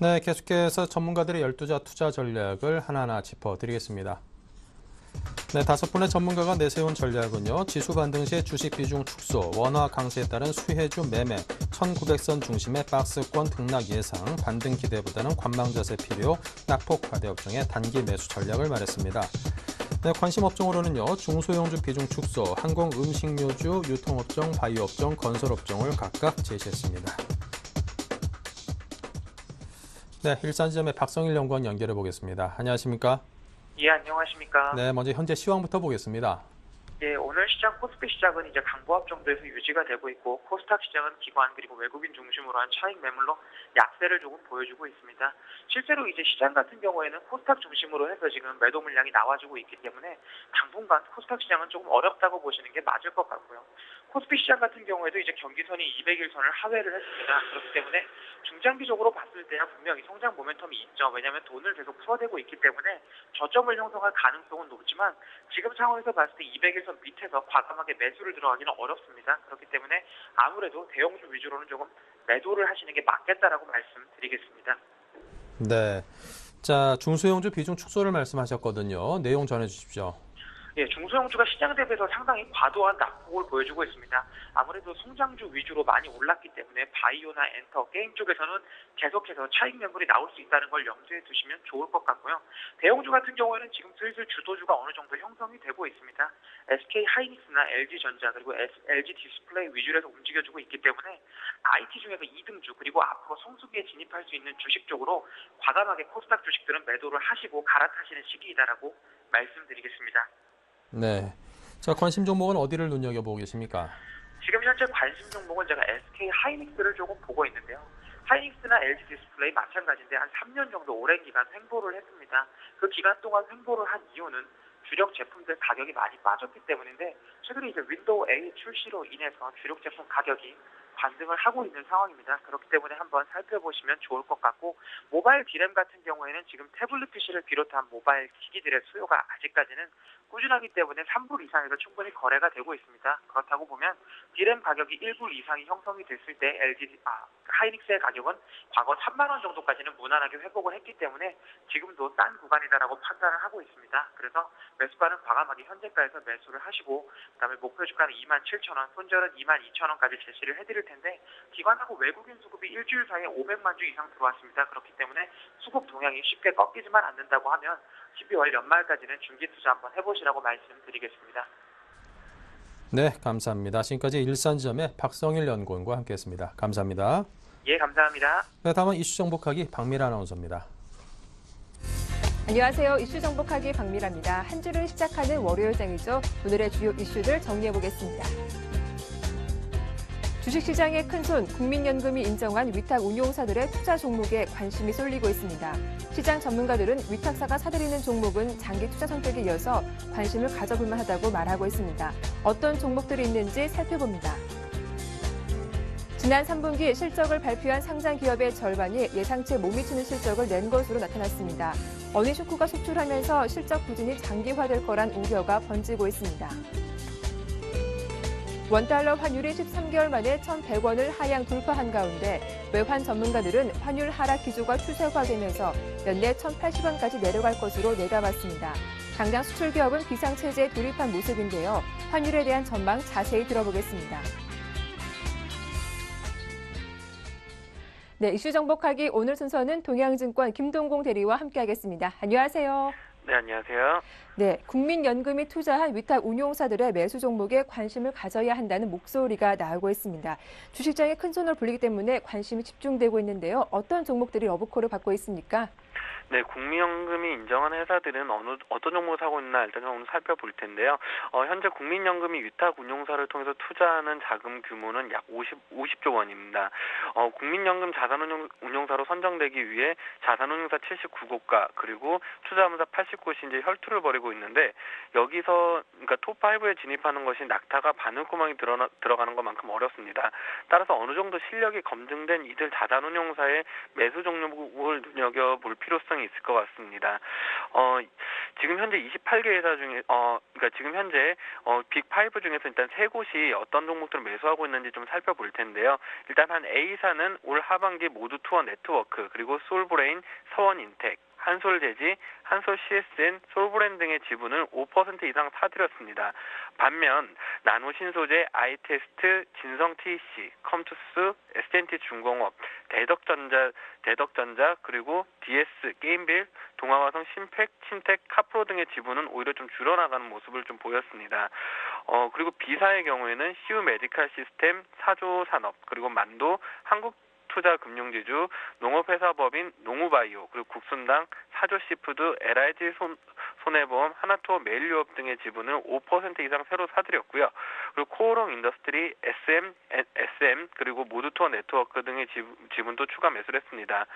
네, 계속해서 전문가들의 12자 투자 전략을 하나하나 짚어드리겠습니다. 네, 5분의 전문가가 내세운 전략은요. 지수 반등 시 주식 비중 축소, 원화 강세에 따른 수혜주 매매, 1900선 중심의 박스권 등락 예상, 반등 기대보다는 관망 자세 필요, 낙폭 과대 업종의 단기 매수 전략을 말했습니다. 네, 관심 업종으로는요. 중소형주 비중 축소, 항공 음식료주, 유통업종, 바이오업종, 건설업종을 각각 제시했습니다. 네, 일산지점의 박성일 연구원 연결해 보겠습니다. 안녕하십니까? 예, 안녕하십니까? 네, 먼저 현재 시황부터 보겠습니다. 예, 오늘 시장 코스피 시작은 이제 강보합 정도에서 유지가 되고 있고 코스닥 시장은 기관 그리고 외국인 중심으로 한 차익 매물로 약세를 조금 보여주고 있습니다. 실제로 이제 시장 같은 경우에는 코스닥 중심으로 해서 지금 매도 물량이 나와주고 있기 때문에 당분간 코스닥 시장은 조금 어렵다고 보시는 게 맞을 것 같고요. 코스피 시장 같은 경우에도 이제 경기선이 200일선을 하회를 했습니다. 그렇기 때문에 중장기적으로 봤을 때야 분명히 성장 모멘텀이 있죠. 왜냐하면 돈을 계속 풀어대고 있기 때문에 저점을 형성할 가능성은 높지만 지금 상황에서 봤을 때 200일선 밑에서 과감하게 매수를 들어가기는 어렵습니다. 그렇기 때문에 아무래도 대형주 위주로는 조금 매도를 하시는 게 맞겠다라고 말씀드리겠습니다. 네. 자, 중소형주 비중 축소를 말씀하셨거든요. 내용 전해주십시오. 예, 중소형주가 시장 대비해서 상당히 과도한 낙폭을 보여주고 있습니다. 아무래도 성장주 위주로 많이 올랐기 때문에 바이오나 엔터, 게임 쪽에서는 계속해서 차익 매물이 나올 수 있다는 걸 염두에 두시면 좋을 것 같고요. 대형주 같은 경우에는 지금 슬슬 주도주가 어느 정도 형성이 되고 있습니다. SK 하이닉스나 LG전자 그리고 LG 디스플레이 위주로 해서 움직여주고 있기 때문에 IT 중에서 2등주 그리고 앞으로 성수기에 진입할 수 있는 주식 쪽으로 과감하게 코스닥 주식들은 매도를 하시고 갈아타시는 시기이다라고 말씀드리겠습니다. 네. 자, 관심 종목은 어디를 눈여겨보고 계십니까? 지금 현재 관심 종목은 제가 SK 하이닉스를 조금 보고 있는데요. 하이닉스나 LG 디스플레이 마찬가지인데 한 3년 정도 오랜 기간 횡보를 했습니다. 그 기간 동안 횡보를 한 이유는 주력 제품들 가격이 많이 빠졌기 때문인데 최근에 이제 윈도우 8 출시로 인해서 주력 제품 가격이 반등을 하고 있는 상황입니다. 그렇기 때문에 한번 살펴보시면 좋을 것 같고 모바일 디램 같은 경우에는 지금 태블릿 PC를 비롯한 모바일 기기들의 수요가 아직까지는 꾸준하기 때문에 3불 이상에서 충분히 거래가 되고 있습니다. 그렇다고 보면 디램 가격이 1불 이상이 형성이 됐을 때 하이닉스의 가격은 과거 3만 원 정도까지는 무난하게 회복을 했기 때문에 지금도 싼 구간이다라고 판단을 하고 있습니다. 그래서 매수가는 과감하게 현재가에서 매수를 하시고 그다음에 목표 주가는 27,000원, 손절은 22,000원까지 제시를 해드릴 텐데 기관하고 외국인 수급이 일주일 사이에 500만 주 이상 들어왔습니다. 그렇기 때문에 수급 동향이 쉽게 꺾이지만 않는다고 하면 12월 연말까지는 중기 투자 한번 해보시라고 말씀드리겠습니다. 네, 감사합니다. 지금까지 일산지점의 박성일 연구원과 함께했습니다. 감사합니다. 예, 감사합니다. 네, 다음은 이슈 정복하기 박미라 아나운서입니다. 안녕하세요. 이슈 정복하기 박미라입니다. 한 주를 시작하는 월요일장이죠. 오늘의 주요 이슈들 정리해보겠습니다. 주식시장의 큰손 국민연금이 인정한 위탁 운용사들의 투자 종목에 관심이 쏠리고 있습니다. 시장 전문가들은 위탁사가 사들이는 종목은 장기 투자 선택에 이어서 관심을 가져볼 만하다고 말하고 있습니다. 어떤 종목들이 있는지 살펴봅니다. 지난 3분기 실적을 발표한 상장 기업의 절반이 예상치에 못 미치는 실적을 낸 것으로 나타났습니다. 어니쇼크가 속출하면서 실적 부진이 장기화될 거란 우려가 번지고 있습니다. 원달러 환율이 13개월 만에 1,100원을 하향 돌파한 가운데 외환 전문가들은 환율 하락 기조가 추세화되면서 연내 1,080원까지 내려갈 것으로 내다봤습니다. 당장 수출 기업은 비상체제에 돌입한 모습인데요. 환율에 대한 전망 자세히 들어보겠습니다. 네, 이슈 정복하기 오늘 순서는 동양증권 김동공 대리와 함께하겠습니다. 안녕하세요. 네, 안녕하세요. 네, 국민연금이 투자한 위탁 운용사들의 매수 종목에 관심을 가져야 한다는 목소리가 나오고 있습니다. 주식장에 큰 손을 불리기 때문에 관심이 집중되고 있는데요. 어떤 종목들이 러브콜을 받고 있습니까? 네, 국민연금이 인정한 회사들은 어떤 종목을 사고 있나 일단 오늘 살펴볼 텐데요. 현재 국민연금이 위탁 운용사를 통해서 투자하는 자금 규모는 약 50조 원입니다. 국민연금 자산운용사로 선정되기 위해 자산운용사 79곳과 그리고 투자자문사 80곳이 이제 혈투를 벌이고 있는데 여기서 그러니까 톱5에 진입하는 것이 낙타가 바늘구멍이 들어가는 것만큼 어렵습니다. 따라서 어느 정도 실력이 검증된 이들 자산운용사의 매수 종목을 눈여겨볼 필요성이 있을 것 같습니다. 지금 현재 28개 회사 중에 그러니까 지금 현재 빅5 중에서 일단 3곳이 어떤 종목들을 매수하고 있는지 좀 살펴볼 텐데요. 일단 한 A사는 올 하반기 모두 투어 네트워크 그리고 솔브레인, 서원인텍, 한솔재지, 한솔 CSN, 솔브랜 등의 지분을 5% 이상 사들였습니다. 반면 나노신소재, 아이테스트, 진성TC, 컴투스, SNT중공업, 대덕전자 그리고 DS, 게임빌, 동아화성, 심팩, 친텍, 카프로 등의 지분은 오히려 좀 줄어나가는 모습을 좀 보였습니다. 그리고 B사의 경우에는 시우 메디칼 시스템, 사조산업, 그리고 만도, 한국투자금융지주, 농업회사법인 농우바이오, 그리고 국순당, 사조시푸드, LIG 손해보험, 하나투어 메일유업 등의 지분을 5% 이상 새로 사들였고요. 그리고 코오롱 인더스트리, SM 그리고 모두투어 네트워크 등의 지분도 추가 매수를 했습니다.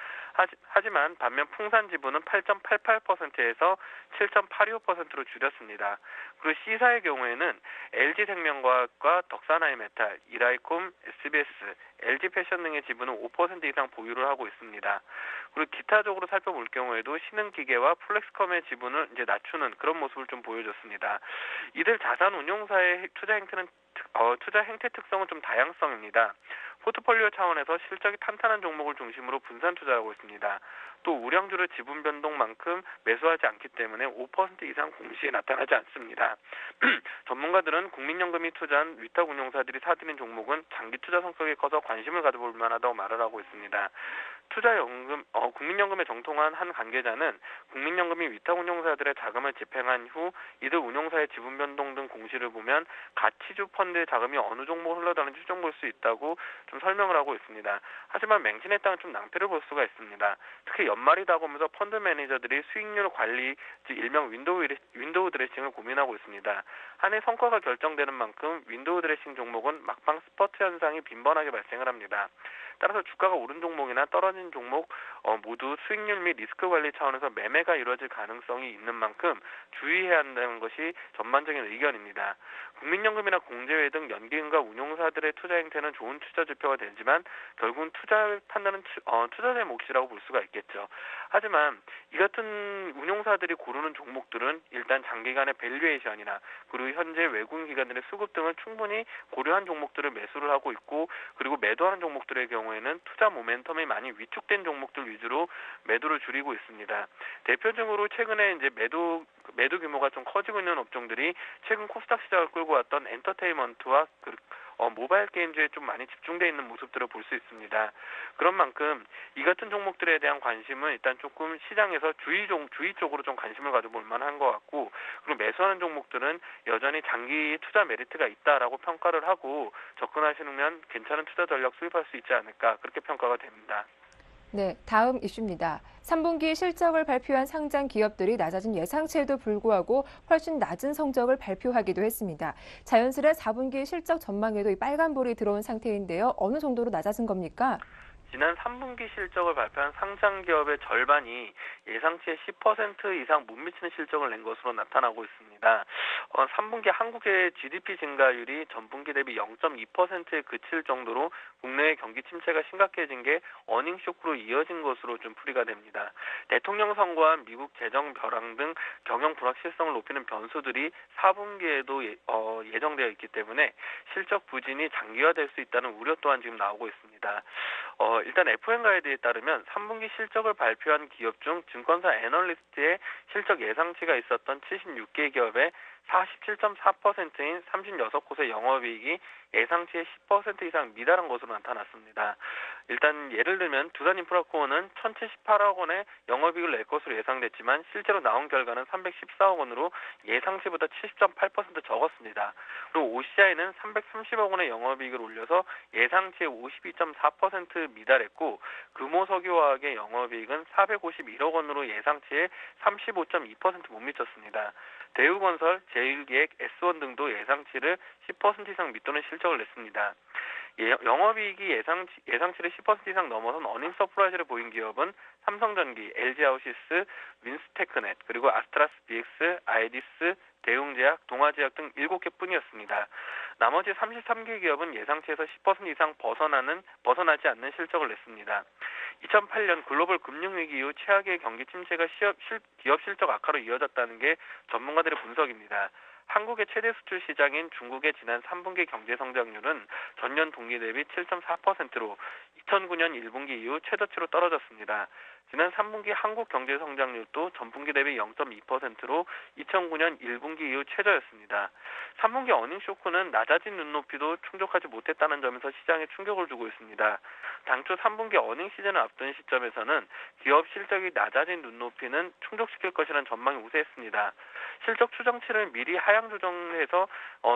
하지만 반면 풍산 지분은 8.88%에서 7.85%로 줄였습니다. 그리고 C사의 경우에는 LG생명과학과 덕산하이메탈, 이라이콤, SBS, LG패션 등의 지분은 5% 이상 보유를 하고 있습니다. 그리고 기타적으로 살펴볼 경우에도 신흥기계와 플렉스컴의 지분을 이제 낮추는 그런 모습을 좀 보여줬습니다. 이들 자산 운용사의 투자 행태 특성은 좀 다양성입니다. 포트폴리오 차원에서 실적이 탄탄한 종목을 중심으로 분산 투자하고 있습니다. 또 우량주를 지분 변동만큼 매수하지 않기 때문에 5% 이상 공시에 나타나지 않습니다. 전문가들은 국민연금이 투자한 위탁운용사들이 사들인 종목은 장기 투자 성격이 커서 관심을 가져볼 만하다고 말을 하고 있습니다. 국민연금에 정통한 한 관계자는 국민연금이 위탁운용사들의 자금을 집행한 후 이들 운용사의 지분 변동 등 공시를 보면 가치주 펀드의 자금이 어느 종목으로 흘러가는지 추정 볼 수 있다고 좀 설명을 하고 있습니다. 하지만 맹신했다는 좀 낭패를 볼 수가 있습니다. 특히 연말이 다가오면서 펀드 매니저들이 수익률 관리, 즉 일명 윈도우 드레싱을 고민하고 있습니다. 한 해 성과가 결정되는 만큼 윈도우 드레싱 종목은 막방 스퍼트 현상이 빈번하게 발생을 합니다. 따라서 주가가 오른 종목이나 떨어진 종목 모두 수익률 및 리스크 관리 차원에서 매매가 이루어질 가능성이 있는 만큼 주의해야 한다는 것이 전반적인 의견입니다. 국민연금이나 공제회 등 연기금과 운용사들의 투자 행태는 좋은 투자 지표가 되지만 결국은 투자 판단은 투자자의 몫이라고 볼 수가 있겠죠. 하지만 이 같은 운용사들이 고르는 종목들은 일단 장기간의 밸류에이션이나 그리고 현재 외국인 기관들의 수급 등을 충분히 고려한 종목들을 매수를 하고 있고, 그리고 매도하는 종목들의 경우에는 투자 모멘텀이 많이 위축된 종목들 위주로 매도를 줄이고 있습니다. 대표적으로 최근에 이제 매도 규모가 좀 커지고 있는 업종들이 최근 코스닥 시장을 끌고 왔던 엔터테인먼트와 모바일 게임주에 좀 많이 집중되어 있는 모습들을 볼 수 있습니다. 그런 만큼 이 같은 종목들에 대한 관심은 일단 조금 시장에서 주의 쪽으로 좀 관심을 가져볼 만한 것 같고, 그리고 매수하는 종목들은 여전히 장기 투자 메리트가 있다라고 평가를 하고 접근하시면 괜찮은 투자 전략 수립할 수 있지 않을까, 그렇게 평가가 됩니다. 네, 다음 이슈입니다. 3분기 실적을 발표한 상장 기업들이 낮아진 예상치에도 불구하고 훨씬 낮은 성적을 발표하기도 했습니다. 자연스레 4분기 실적 전망에도 이 빨간불이 들어온 상태인데요. 어느 정도로 낮아진 겁니까? 지난 3분기 실적을 발표한 상장 기업의 절반이 예상치의 10% 이상 못 미치는 실적을 낸 것으로 나타나고 있습니다. 3분기 한국의 GDP 증가율이 전분기 대비 0.2%에 그칠 정도로 국내의 경기 침체가 심각해진 게 어닝 쇼크로 이어진 것으로 좀 풀이가 됩니다. 대통령 선거와 미국 재정 벼랑 등 경영 불확실성을 높이는 변수들이 4분기에도 예정되어 있기 때문에 실적 부진이 장기화될 수 있다는 우려 또한 지금 나오고 있습니다. 일단 FM 가이드에 따르면 3분기 실적을 발표한 기업 중 증권사 애널리스트의 실적 예상치가 있었던 76개 기업의 47.4%인 36곳의 영업이익이 예상치의 10% 이상 미달한 것으로 나타났습니다. 일단 예를 들면 두산인프라코어는 1,078억 원의 영업이익을 낼 것으로 예상됐지만 실제로 나온 결과는 314억 원으로 예상치보다 70.8% 적었습니다. 그리고 OCI는 330억 원의 영업이익을 올려서 예상치의 52.4% 미달했고, 금호석유화학의 영업이익은 451억 원으로 예상치의 35.2% 못 미쳤습니다. 대우건설, 제일기획, S1 등도 예상치를 10% 이상 밑도는 실적을 냈습니다. 영업이익이 예상치를 10% 이상 넘어선 어닝 서프라이즈를 보인 기업은 삼성전기, LG아웃시스, 윈스테크넷, 그리고 아스트라스 DX, 아이디스, 대웅제약, 동아제약 등 7개 뿐이었습니다. 나머지 33개 기업은 예상치에서 10% 이상 벗어나지 않는 실적을 냈습니다. 2008년 글로벌 금융위기 이후 최악의 경기 침체가 기업 실적 악화로 이어졌다는 게 전문가들의 분석입니다. 한국의 최대 수출 시장인 중국의 지난 3분기 경제 성장률은 전년 동기 대비 7.4%로 2009년 1분기 이후 최저치로 떨어졌습니다. 지난 3분기 한국 경제 성장률도 전분기 대비 0.2%로 2009년 1분기 이후 최저였습니다. 3분기 어닝 쇼크는 낮아진 눈높이도 충족하지 못했다는 점에서 시장에 충격을 주고 있습니다. 당초 3분기 어닝 시즌을 앞둔 시점에서는 기업 실적이 낮아진 눈높이는 충족시킬 것이라는 전망이 우세했습니다. 실적 추정치를 미리 하향 하향 조정해서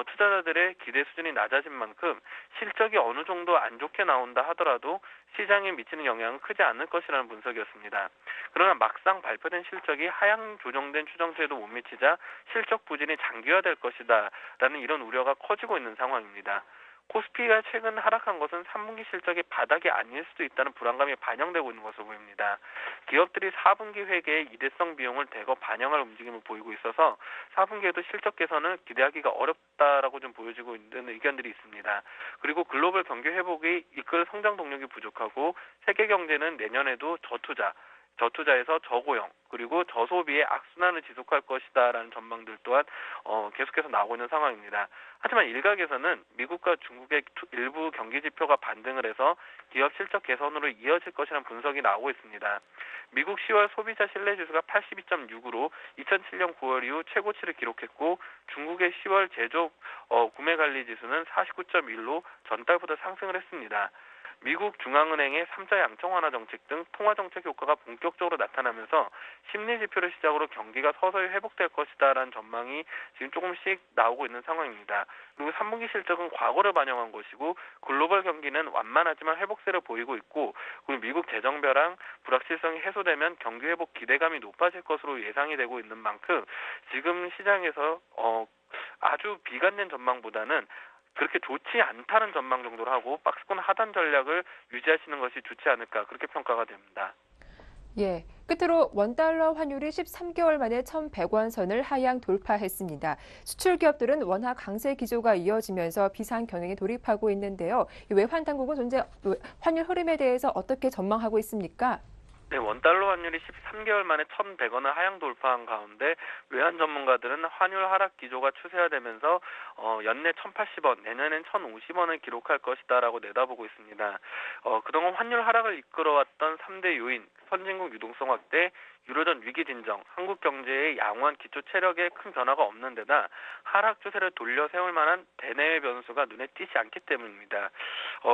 투자자들의 기대 수준이 낮아진 만큼 실적이 어느 정도 안 좋게 나온다 하더라도 시장에 미치는 영향은 크지 않을 것이라는 분석이었습니다. 그러나 막상 발표된 실적이 하향 조정된 추정치에도 못 미치자 실적 부진이 장기화될 것이다 라는 이런 우려가 커지고 있는 상황입니다. 코스피가 최근 하락한 것은 3분기 실적이 바닥이 아닐 수도 있다는 불안감이 반영되고 있는 것으로 보입니다. 기업들이 4분기 회계의 이대성 비용을 대거 반영할 움직임을 보이고 있어서 4분기에도 실적 개선을 기대하기가 어렵다라고 좀 보여지고 있는 의견들이 있습니다. 그리고 글로벌 경기 회복이 이끌 성장 동력이 부족하고 세계 경제는 내년에도 저투자에서 저고용 그리고 저소비의 악순환을 지속할 것이다라는 전망들 또한 계속해서 나오고 있는 상황입니다. 하지만 일각에서는 미국과 중국의 일부 경기 지표가 반등을 해서 기업 실적 개선으로 이어질 것이라는 분석이 나오고 있습니다. 미국 10월 소비자 신뢰지수가 82.6으로 2007년 9월 이후 최고치를 기록했고 중국의 10월 제조업 구매관리지수는 49.1로 전달보다 상승을 했습니다. 미국 중앙은행의 3자 양적 완화 정책 등 통화 정책 효과가 본격적으로 나타나면서 심리 지표를 시작으로 경기가 서서히 회복될 것이다라는 전망이 지금 조금씩 나오고 있는 상황입니다. 그리고 3분기 실적은 과거를 반영한 것이고 글로벌 경기는 완만하지만 회복세를 보이고 있고 그리고 미국 재정 벼랑 불확실성이 해소되면 경기 회복 기대감이 높아질 것으로 예상이 되고 있는 만큼 지금 시장에서 아주 비관된 전망보다는 그렇게 좋지 않다는 전망 정도로 하고 박스권 하단 전략을 유지하시는 것이 좋지 않을까 그렇게 평가가 됩니다. 예, 끝으로 원달러 환율이 13개월 만에 1,100원 선을 하향 돌파했습니다. 수출 기업들은 원화 강세 기조가 이어지면서 비상 경영에 돌입하고 있는데요. 외환 당국은 현재 환율 흐름에 대해서 어떻게 전망하고 있습니까? 네, 원달러 환율이 13개월 만에 1,100원을 하향 돌파한 가운데 외환 전문가들은 환율 하락 기조가 추세화되면서 연내 1,080원, 내년엔 1,050원을 기록할 것이다라고 내다보고 있습니다. 그동안 환율 하락을 이끌어왔던 3대 요인, 선진국 유동성 확대, 유로존 위기 진정, 한국 경제의 양호한 기초 체력에 큰 변화가 없는 데다 하락 추세를 돌려 세울 만한 대내외 변수가 눈에 띄지 않기 때문입니다.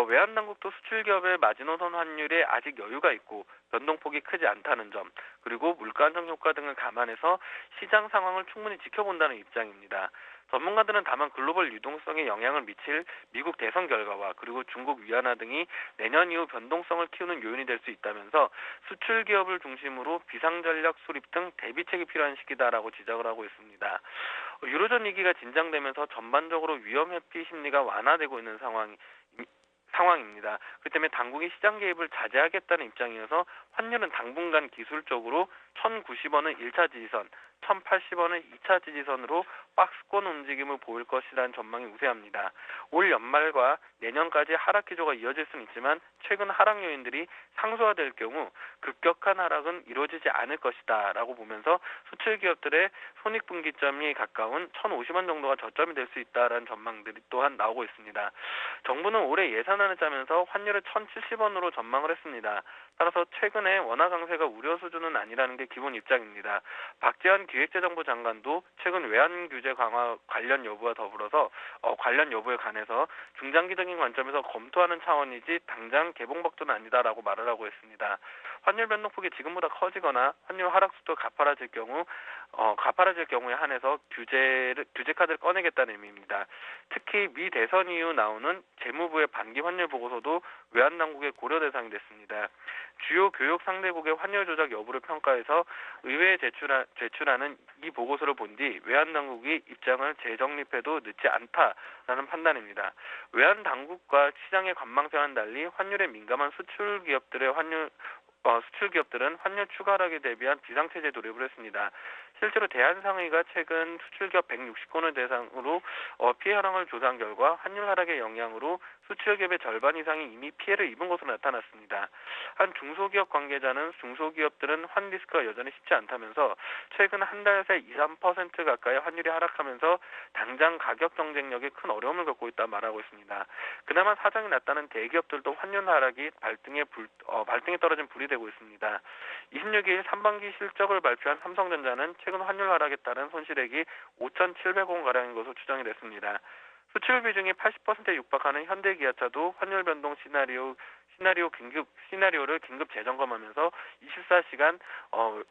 외환 당국도 수출 기업의 마지노선 환율에 아직 여유가 있고 변동폭이 크지 않다는 점, 그리고 물가 안정 효과 등을 감안해서 시장 상황을 충분히 지켜본다는 입장입니다. 전문가들은 다만 글로벌 유동성에 영향을 미칠 미국 대선 결과와 그리고 중국 위안화 등이 내년 이후 변동성을 키우는 요인이 될 수 있다면서 수출 기업을 중심으로 비상전략 수립 등 대비책이 필요한 시기다라고 지적을 하고 있습니다. 유로존 위기가 진정되면서 전반적으로 위험 회피 심리가 완화되고 있는 상황입니다. 그렇기 때문에 당국이 시장 개입을 자제하겠다는 입장이어서 환율은 당분간 기술적으로 1,090원은 1차 지지선, 1,080원은 2차 지지선으로 박스권 움직임을 보일 것이라는 전망이 우세합니다. 올 연말과 내년까지 하락 기조가 이어질 수는 있지만 최근 하락 요인들이 상쇄화될 경우 급격한 하락은 이루어지지 않을 것이다 라고 보면서 수출 기업들의 손익분기점이 가까운 1,050원 정도가 저점이 될 수 있다라는 전망들이 또한 나오고 있습니다. 정부는 올해 예산안을 짜면서 환율을 1,070원으로 전망을 했습니다. 따라서 최근에 원화 강세가 우려 수준은 아니라는 게 기본 입장입니다. 박지원 기획재정부 장관도 최근 외환 규제 강화 관련 여부와 더불어서 관련 여부에 관해서 중장기적인 관점에서 검토하는 차원이지 당장 개봉 박도는 아니다라고 말을 하고 있습니다. 환율 변동폭이 지금보다 커지거나 환율 하락 속도가 가파라질 경우에 한해서 규제 카드를 꺼내겠다는 의미입니다. 특히 미 대선 이후 나오는 재무부의 반기 환율 보고서도 외환 당국의 고려 대상이 됐습니다. 주요 교역 상대국의 환율 조작 여부를 평가해서 의회에 제출하는 이 보고서를 본 뒤 외환 당국이 입장을 재정립해도 늦지 않다라는 판단입니다. 외환 당국과 시장의 관망세와는 달리 환율에 민감한 수출 기업들은 환율 추가 하락에 대비한 비상체제 돌입을 했습니다. 실제로 대한상의가 최근 수출기업 160건을 대상으로 피해 현황을 조사한 결과 환율 하락의 영향으로 수출기업의 절반 이상이 이미 피해를 입은 것으로 나타났습니다. 한 중소기업 관계자는 중소기업들은 환 리스크가 여전히 쉽지 않다면서 최근 한 달 새 2-3% 가까이 환율이 하락하면서 당장 가격 경쟁력에 큰 어려움을 겪고 있다 말하고 있습니다. 그나마 사정이 낮다는 대기업들도 환율 하락이 발등에 떨어진 불이 되고 있습니다. 26일 3분기 실적을 발표한 삼성전자는 최근 환율 하락에 따른 손실액이 5,700원가량인 것으로 추정이 됐습니다. 수출 비중이 80%에 육박하는 현대기아차도 환율 변동 시나리오를 긴급 재점검하면서 24시간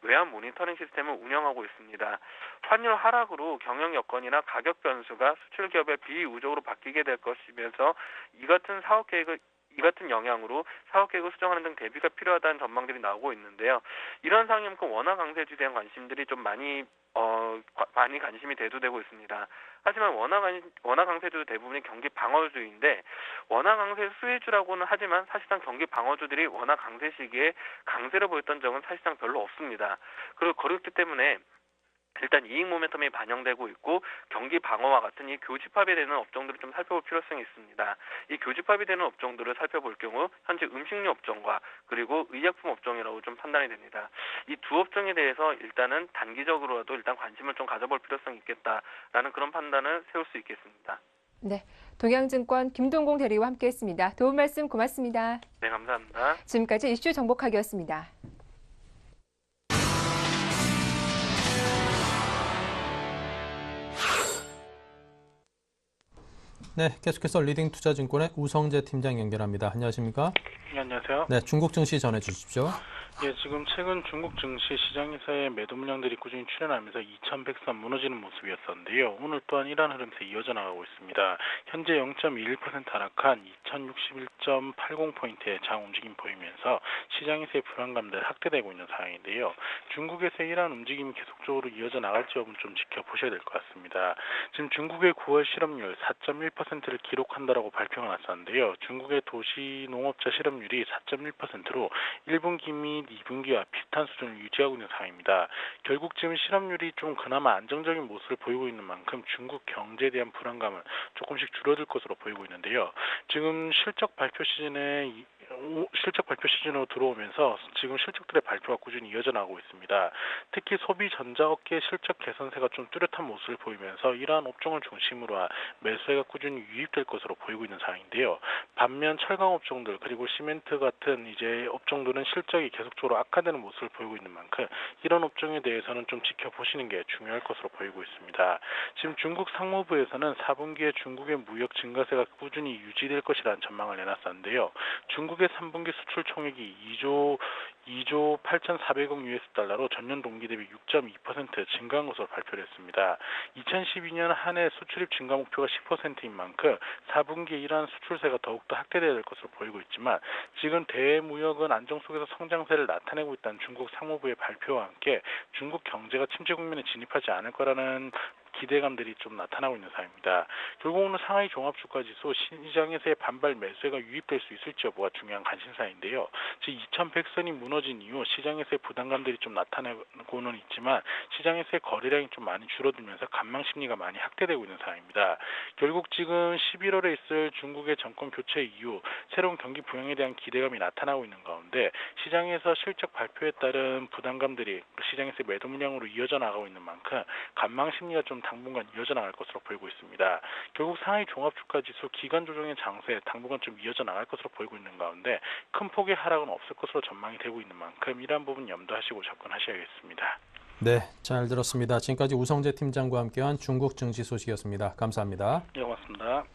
외환 모니터링 시스템을 운영하고 있습니다. 환율 하락으로 경영 여건이나 가격 변수가 수출 기업에 비이유적으로 바뀌게 될 것이면서 이 같은 영향으로 사업 계획을 수정하는 등 대비가 필요하다는 전망들이 나오고 있는데요. 이런 상황이만큼 원화 강세주에 대한 관심들이 좀 많이 관심이 대두되고 있습니다. 하지만 원화 강세주 대부분이 경기 방어주인데 원화 강세 수혜주라고는 하지만 사실상 경기 방어주들이 원화 강세 시기에 강세를 보였던 적은 사실상 별로 없습니다. 그렇기 때문에 일단 이익 모멘텀이 반영되고 있고 경기 방어와 같은 이 교집합이 되는 업종들을 좀 살펴볼 필요성이 있습니다. 이 교집합이 되는 업종들을 살펴볼 경우 현재 음식료 업종과 그리고 의약품 업종이라고 좀 판단이 됩니다. 이 두 업종에 대해서 일단은 단기적으로라도 일단 관심을 좀 가져볼 필요성이 있겠다라는 그런 판단을 세울 수 있겠습니다. 네, 동양증권 김동공 대리와 함께했습니다. 도움 말씀 고맙습니다. 네, 감사합니다. 지금까지 이슈 정보카기였습니다. 네, 계속해서 리딩투자증권의 우성재 팀장 연결합니다. 안녕하십니까? 네, 안녕하세요. 네, 중국 증시 전해 주십시오. 예, 지금 최근 중국 증시 시장에서의 매도 물량들이 꾸준히 출현하면서 2100선 무너지는 모습이었었는데요. 오늘 또한 이러한 흐름에서 이어져 나가고 있습니다. 현재 0.21% 하락한 2061.80포인트의 장 움직임 보이면서 시장에서의 불안감들 확대되고 있는 상황인데요. 중국에서의 이러한 움직임이 계속적으로 이어져 나갈지 여부는 좀 지켜보셔야 될 것 같습니다. 지금 중국의 9월 실업률 4.1%를 기록한다라고 발표가 났었는데요. 중국의 도시 농업자 실업률이 4.1%로 1분기 및 2분기와 비슷한 수준을 유지하고 있는 상황입니다. 결국 지금 실업률이 좀 그나마 안정적인 모습을 보이고 있는 만큼 중국 경제에 대한 불안감은 조금씩 줄어들 것으로 보이고 있는데요. 지금 실적 발표 시즌으로 들어오면서 지금 실적들의 발표가 꾸준히 이어져 나가고 있습니다. 특히 소비 전자업계 실적 개선세가 좀 뚜렷한 모습을 보이면서 이러한 업종을 중심으로 한 매수세가 꾸준히 유입될 것으로 보이고 있는 상황인데요. 반면 철강 업종들 그리고 시멘트 같은 이제 업종들은 실적이 계속적으로 악화되는 모습을 보이고 있는 만큼 이런 업종에 대해서는 좀 지켜보시는 게 중요할 것으로 보이고 있습니다. 지금 중국 상무부에서는 4분기에 중국의 무역 증가세가 꾸준히 유지될 것이라는 전망을 내놨었는데요. 중국의 3분기 수출 총액이 2조 8,400억 US달러로 전년 동기 대비 6.2% 증가한 것으로 발표를 했습니다. 2012년 한 해 수출입 증가 목표가 10%인 만큼 4분기에 이러한 수출세가 더욱더 확대되어야 될 것으로 보이고 있지만 지금 대무역은 안정 속에서 성장세를 나타내고 있다는 중국 상무부의 발표와 함께 중국 경제가 침체 국면에 진입하지 않을 거라는 기대감들이 좀 나타나고 있는 상황입니다. 결국 오늘 상하이 종합주가지수 시장에서의 반발 매수가 유입될 수 있을지 여부가 중요한 관심사인데요. 즉 2100선이 무너진 이후 시장에서의 부담감들이 좀 나타나고는 있지만 시장에서의 거래량이 좀 많이 줄어들면서 관망 심리가 많이 확대되고 있는 상황입니다. 결국 지금 11월에 있을 중국의 정권 교체 이후 새로운 경기 부양에 대한 기대감이 나타나고 있는 가운데 시장에서 실적 발표에 따른 부담감들이 시장에서의 매도 물량으로 이어져 나가고 있는 만큼 관망 심리가 좀 당분간 이어져 나갈 것으로 보이고 있습니다. 결국 상하이 종합주가지수 기간 조정의 장세 당분간 좀 이어져 나갈 것으로 보이고 있는 가운데 큰 폭의 하락은 없을 것으로 전망이 되고 있는 만큼 이러한 부분 염두하시고 접근하셔야겠습니다. 네, 잘 들었습니다. 지금까지 우성재 팀장과 함께한 중국 증시 소식이었습니다. 감사합니다. 네, 고맙습니다.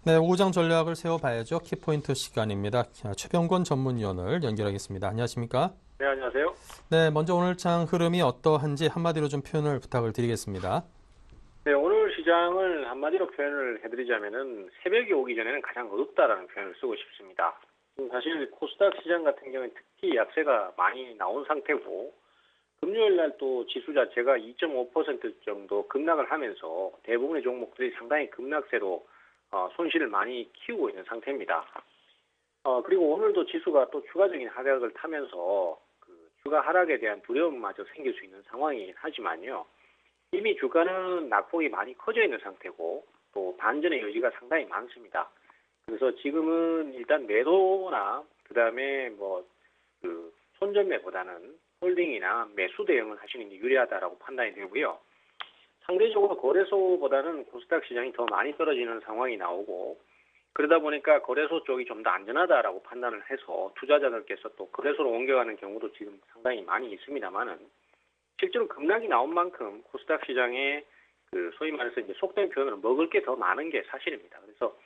네, 오장 전략을 세워봐야죠. 키포인트 시간입니다. 최병권 전문위원을 연결하겠습니다. 안녕하십니까? 네, 안녕하세요. 네, 먼저 오늘 장 흐름이 어떠한지 한마디로 좀 표현을 부탁을 드리겠습니다. 네, 오늘 시장을 한마디로 표현을 해드리자면은 새벽이 오기 전에는 가장 어둡다라는 표현을 쓰고 싶습니다. 사실 코스닥 시장 같은 경우는 특히 약세가 많이 나온 상태고 금요일 날 또 지수 자체가 2.5% 정도 급락을 하면서 대부분의 종목들이 상당히 급락세로 손실을 많이 키우고 있는 상태입니다. 그리고 오늘도 지수가 또 추가적인 하락을 타면서 그 주가 하락에 대한 두려움마저 생길 수 있는 상황이긴 하지만요. 이미 주가는 낙폭이 많이 커져 있는 상태고 또 반전의 여지가 상당히 많습니다. 그래서 지금은 일단 매도나 그다음에 그 손절매보다는 홀딩이나 매수 대응을 하시는 게 유리하다라고 판단이 되고요. 상대적으로 거래소보다는 코스닥 시장이 더 많이 떨어지는 상황이 나오고 그러다 보니까 거래소 쪽이 좀 더 안전하다라고 판단을 해서 투자자들께서 또 거래소로 옮겨가는 경우도 지금 상당히 많이 있습니다만은 실제로 급락이 나온 만큼 코스닥 시장의 그 소위 말해서 이제 속된 표현으로 먹을 게 더 많은 게 사실입니다. 그래서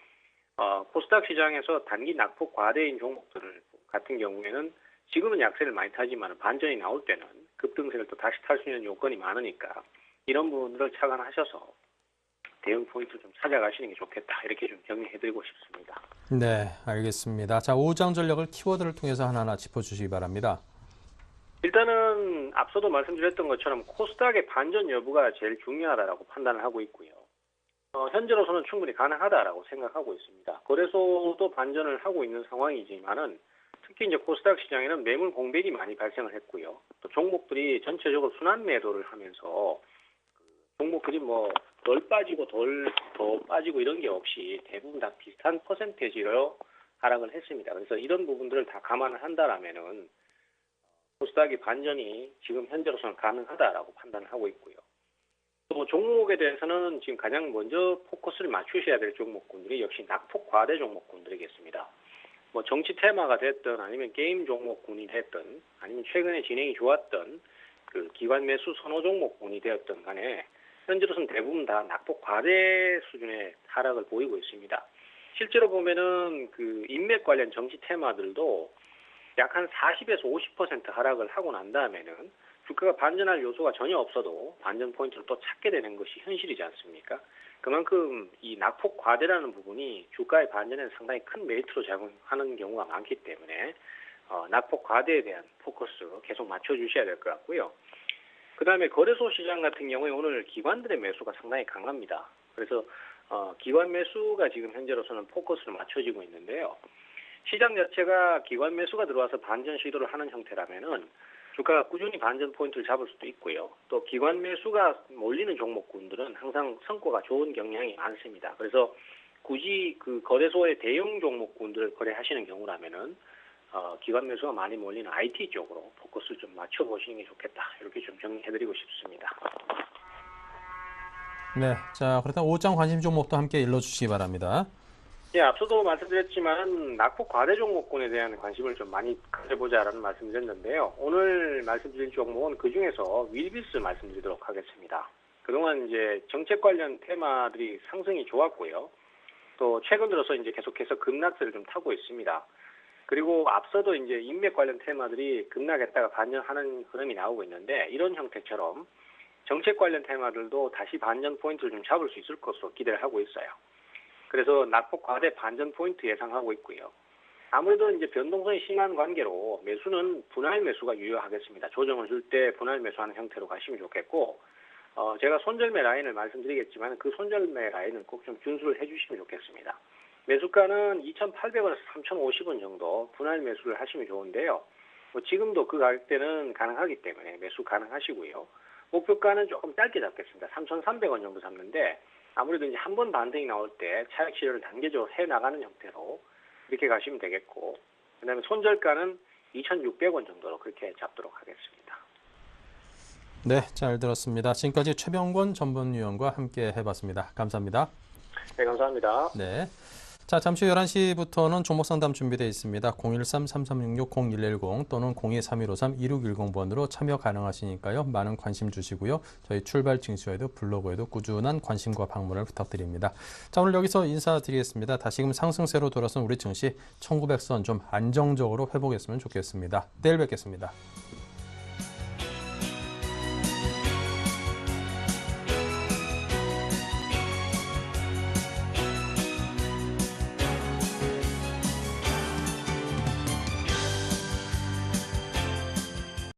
코스닥 시장에서 단기 낙폭 과대인 종목들 같은 경우에는 지금은 약세를 많이 타지만 반전이 나올 때는 급등세를 또 다시 탈 수 있는 요건이 많으니까 이런 부분들을 착안하셔서 대응 포인트를 좀 찾아가시는 게 좋겠다. 이렇게 좀 정리해드리고 싶습니다. 네, 알겠습니다. 자, 오장 전략을 키워드를 통해서 하나하나 짚어주시기 바랍니다. 일단은 앞서도 말씀드렸던 것처럼 코스닥의 반전 여부가 제일 중요하다라고 판단을 하고 있고요. 현재로서는 충분히 가능하다라고 생각하고 있습니다. 거래소도 반전을 하고 있는 상황이지만은 특히 이제 코스닥 시장에는 매물 공백이 많이 발생을 했고요. 또 종목들이 전체적으로 순환 매도를 하면서 종목들이 뭐 덜 빠지고 더 빠지고 이런 게 없이 대부분 다 비슷한 퍼센테이지로 하락을 했습니다. 그래서 이런 부분들을 다 감안을 한다라면은 코스닥의 반전이 지금 현재로서는 가능하다라고 판단을 하고 있고요. 또 종목에 대해서는 지금 가장 먼저 포커스를 맞추셔야 될 종목군들이 역시 낙폭 과대 종목군들이겠습니다. 뭐 정치 테마가 됐든 아니면 게임 종목군이 됐든 아니면 최근에 진행이 좋았던 그 기관 매수 선호 종목군이 되었든 간에 현재로서는 대부분 다 낙폭 과대 수준의 하락을 보이고 있습니다. 실제로 보면은 그 인맥 관련 정치 테마들도 약 한 40에서 50% 하락을 하고 난 다음에는 주가가 반전할 요소가 전혀 없어도 반전 포인트를 또 찾게 되는 것이 현실이지 않습니까? 그만큼 이 낙폭 과대라는 부분이 주가의 반전에는 상당히 큰 메리트로 작용하는 경우가 많기 때문에 낙폭 과대에 대한 포커스 계속 맞춰주셔야 될 것 같고요. 그 다음에 거래소 시장 같은 경우에 오늘 기관들의 매수가 상당히 강합니다. 그래서 기관 매수가 지금 현재로서는 포커스를 맞춰지고 있는데요. 시장 자체가 기관 매수가 들어와서 반전 시도를 하는 형태라면은 주가가 꾸준히 반전 포인트를 잡을 수도 있고요. 또 기관 매수가 몰리는 종목군들은 항상 성과가 좋은 경향이 많습니다. 그래서 굳이 그 거래소의 대형 종목군들을 거래하시는 경우라면은 기관 매수가 많이 몰리는 IT 쪽으로 포커스를 좀 맞춰보시는 게 좋겠다. 이렇게 좀 정리해드리고 싶습니다. 네, 자, 그렇다면 오장 관심 종목도 함께 일러주시기 바랍니다. 예, 앞서도 말씀드렸지만 낙폭 과대 종목군에 대한 관심을 좀 많이 가져보자라는 말씀드렸는데요. 오늘 말씀드린 종목은 그 중에서 윌비스 말씀드리도록 하겠습니다. 그동안 이제 정책 관련 테마들이 상승이 좋았고요. 또 최근 들어서 이제 계속해서 급락세를 좀 타고 있습니다. 그리고 앞서도 이제 인맥 관련 테마들이 급락했다가 반전하는 흐름이 나오고 있는데 이런 형태처럼 정책 관련 테마들도 다시 반전 포인트를 좀 잡을 수 있을 것으로 기대를 하고 있어요. 그래서 낙폭 과대 반전 포인트 예상하고 있고요. 아무래도 이제 변동성이 심한 관계로 매수는 분할 매수가 유효하겠습니다. 조정을 줄 때 분할 매수하는 형태로 가시면 좋겠고, 제가 손절매 라인을 말씀드리겠지만 그 손절매 라인은 꼭 좀 준수를 해주시면 좋겠습니다. 매수가는 2,800원에서 3,050원 정도 분할 매수를 하시면 좋은데요. 뭐 지금도 그 가격대는 가능하기 때문에 매수 가능하시고요. 목표가는 조금 짧게 잡겠습니다. 3,300원 정도 잡는데 아무래도 이제 한 번 반등이 나올 때 차익 실현을 단계적으로 해 나가는 형태로 이렇게 가시면 되겠고, 그다음에 손절가는 2,600원 정도로 그렇게 잡도록 하겠습니다. 네, 잘 들었습니다. 지금까지 최병권 전문위원과 함께 해봤습니다. 감사합니다. 네, 감사합니다. 네. 자, 잠시 후 11시부터는 종목 상담 준비되어 있습니다. 013-3366-0110 또는 023153-2610번으로 참여 가능하시니까요. 많은 관심 주시고요. 저희 출발 징수에도 블로그에도 꾸준한 관심과 방문을 부탁드립니다. 자, 오늘 여기서 인사드리겠습니다. 다시금 상승세로 돌아선 우리 증시 1900선 좀 안정적으로 회복했으면 좋겠습니다. 내일 뵙겠습니다.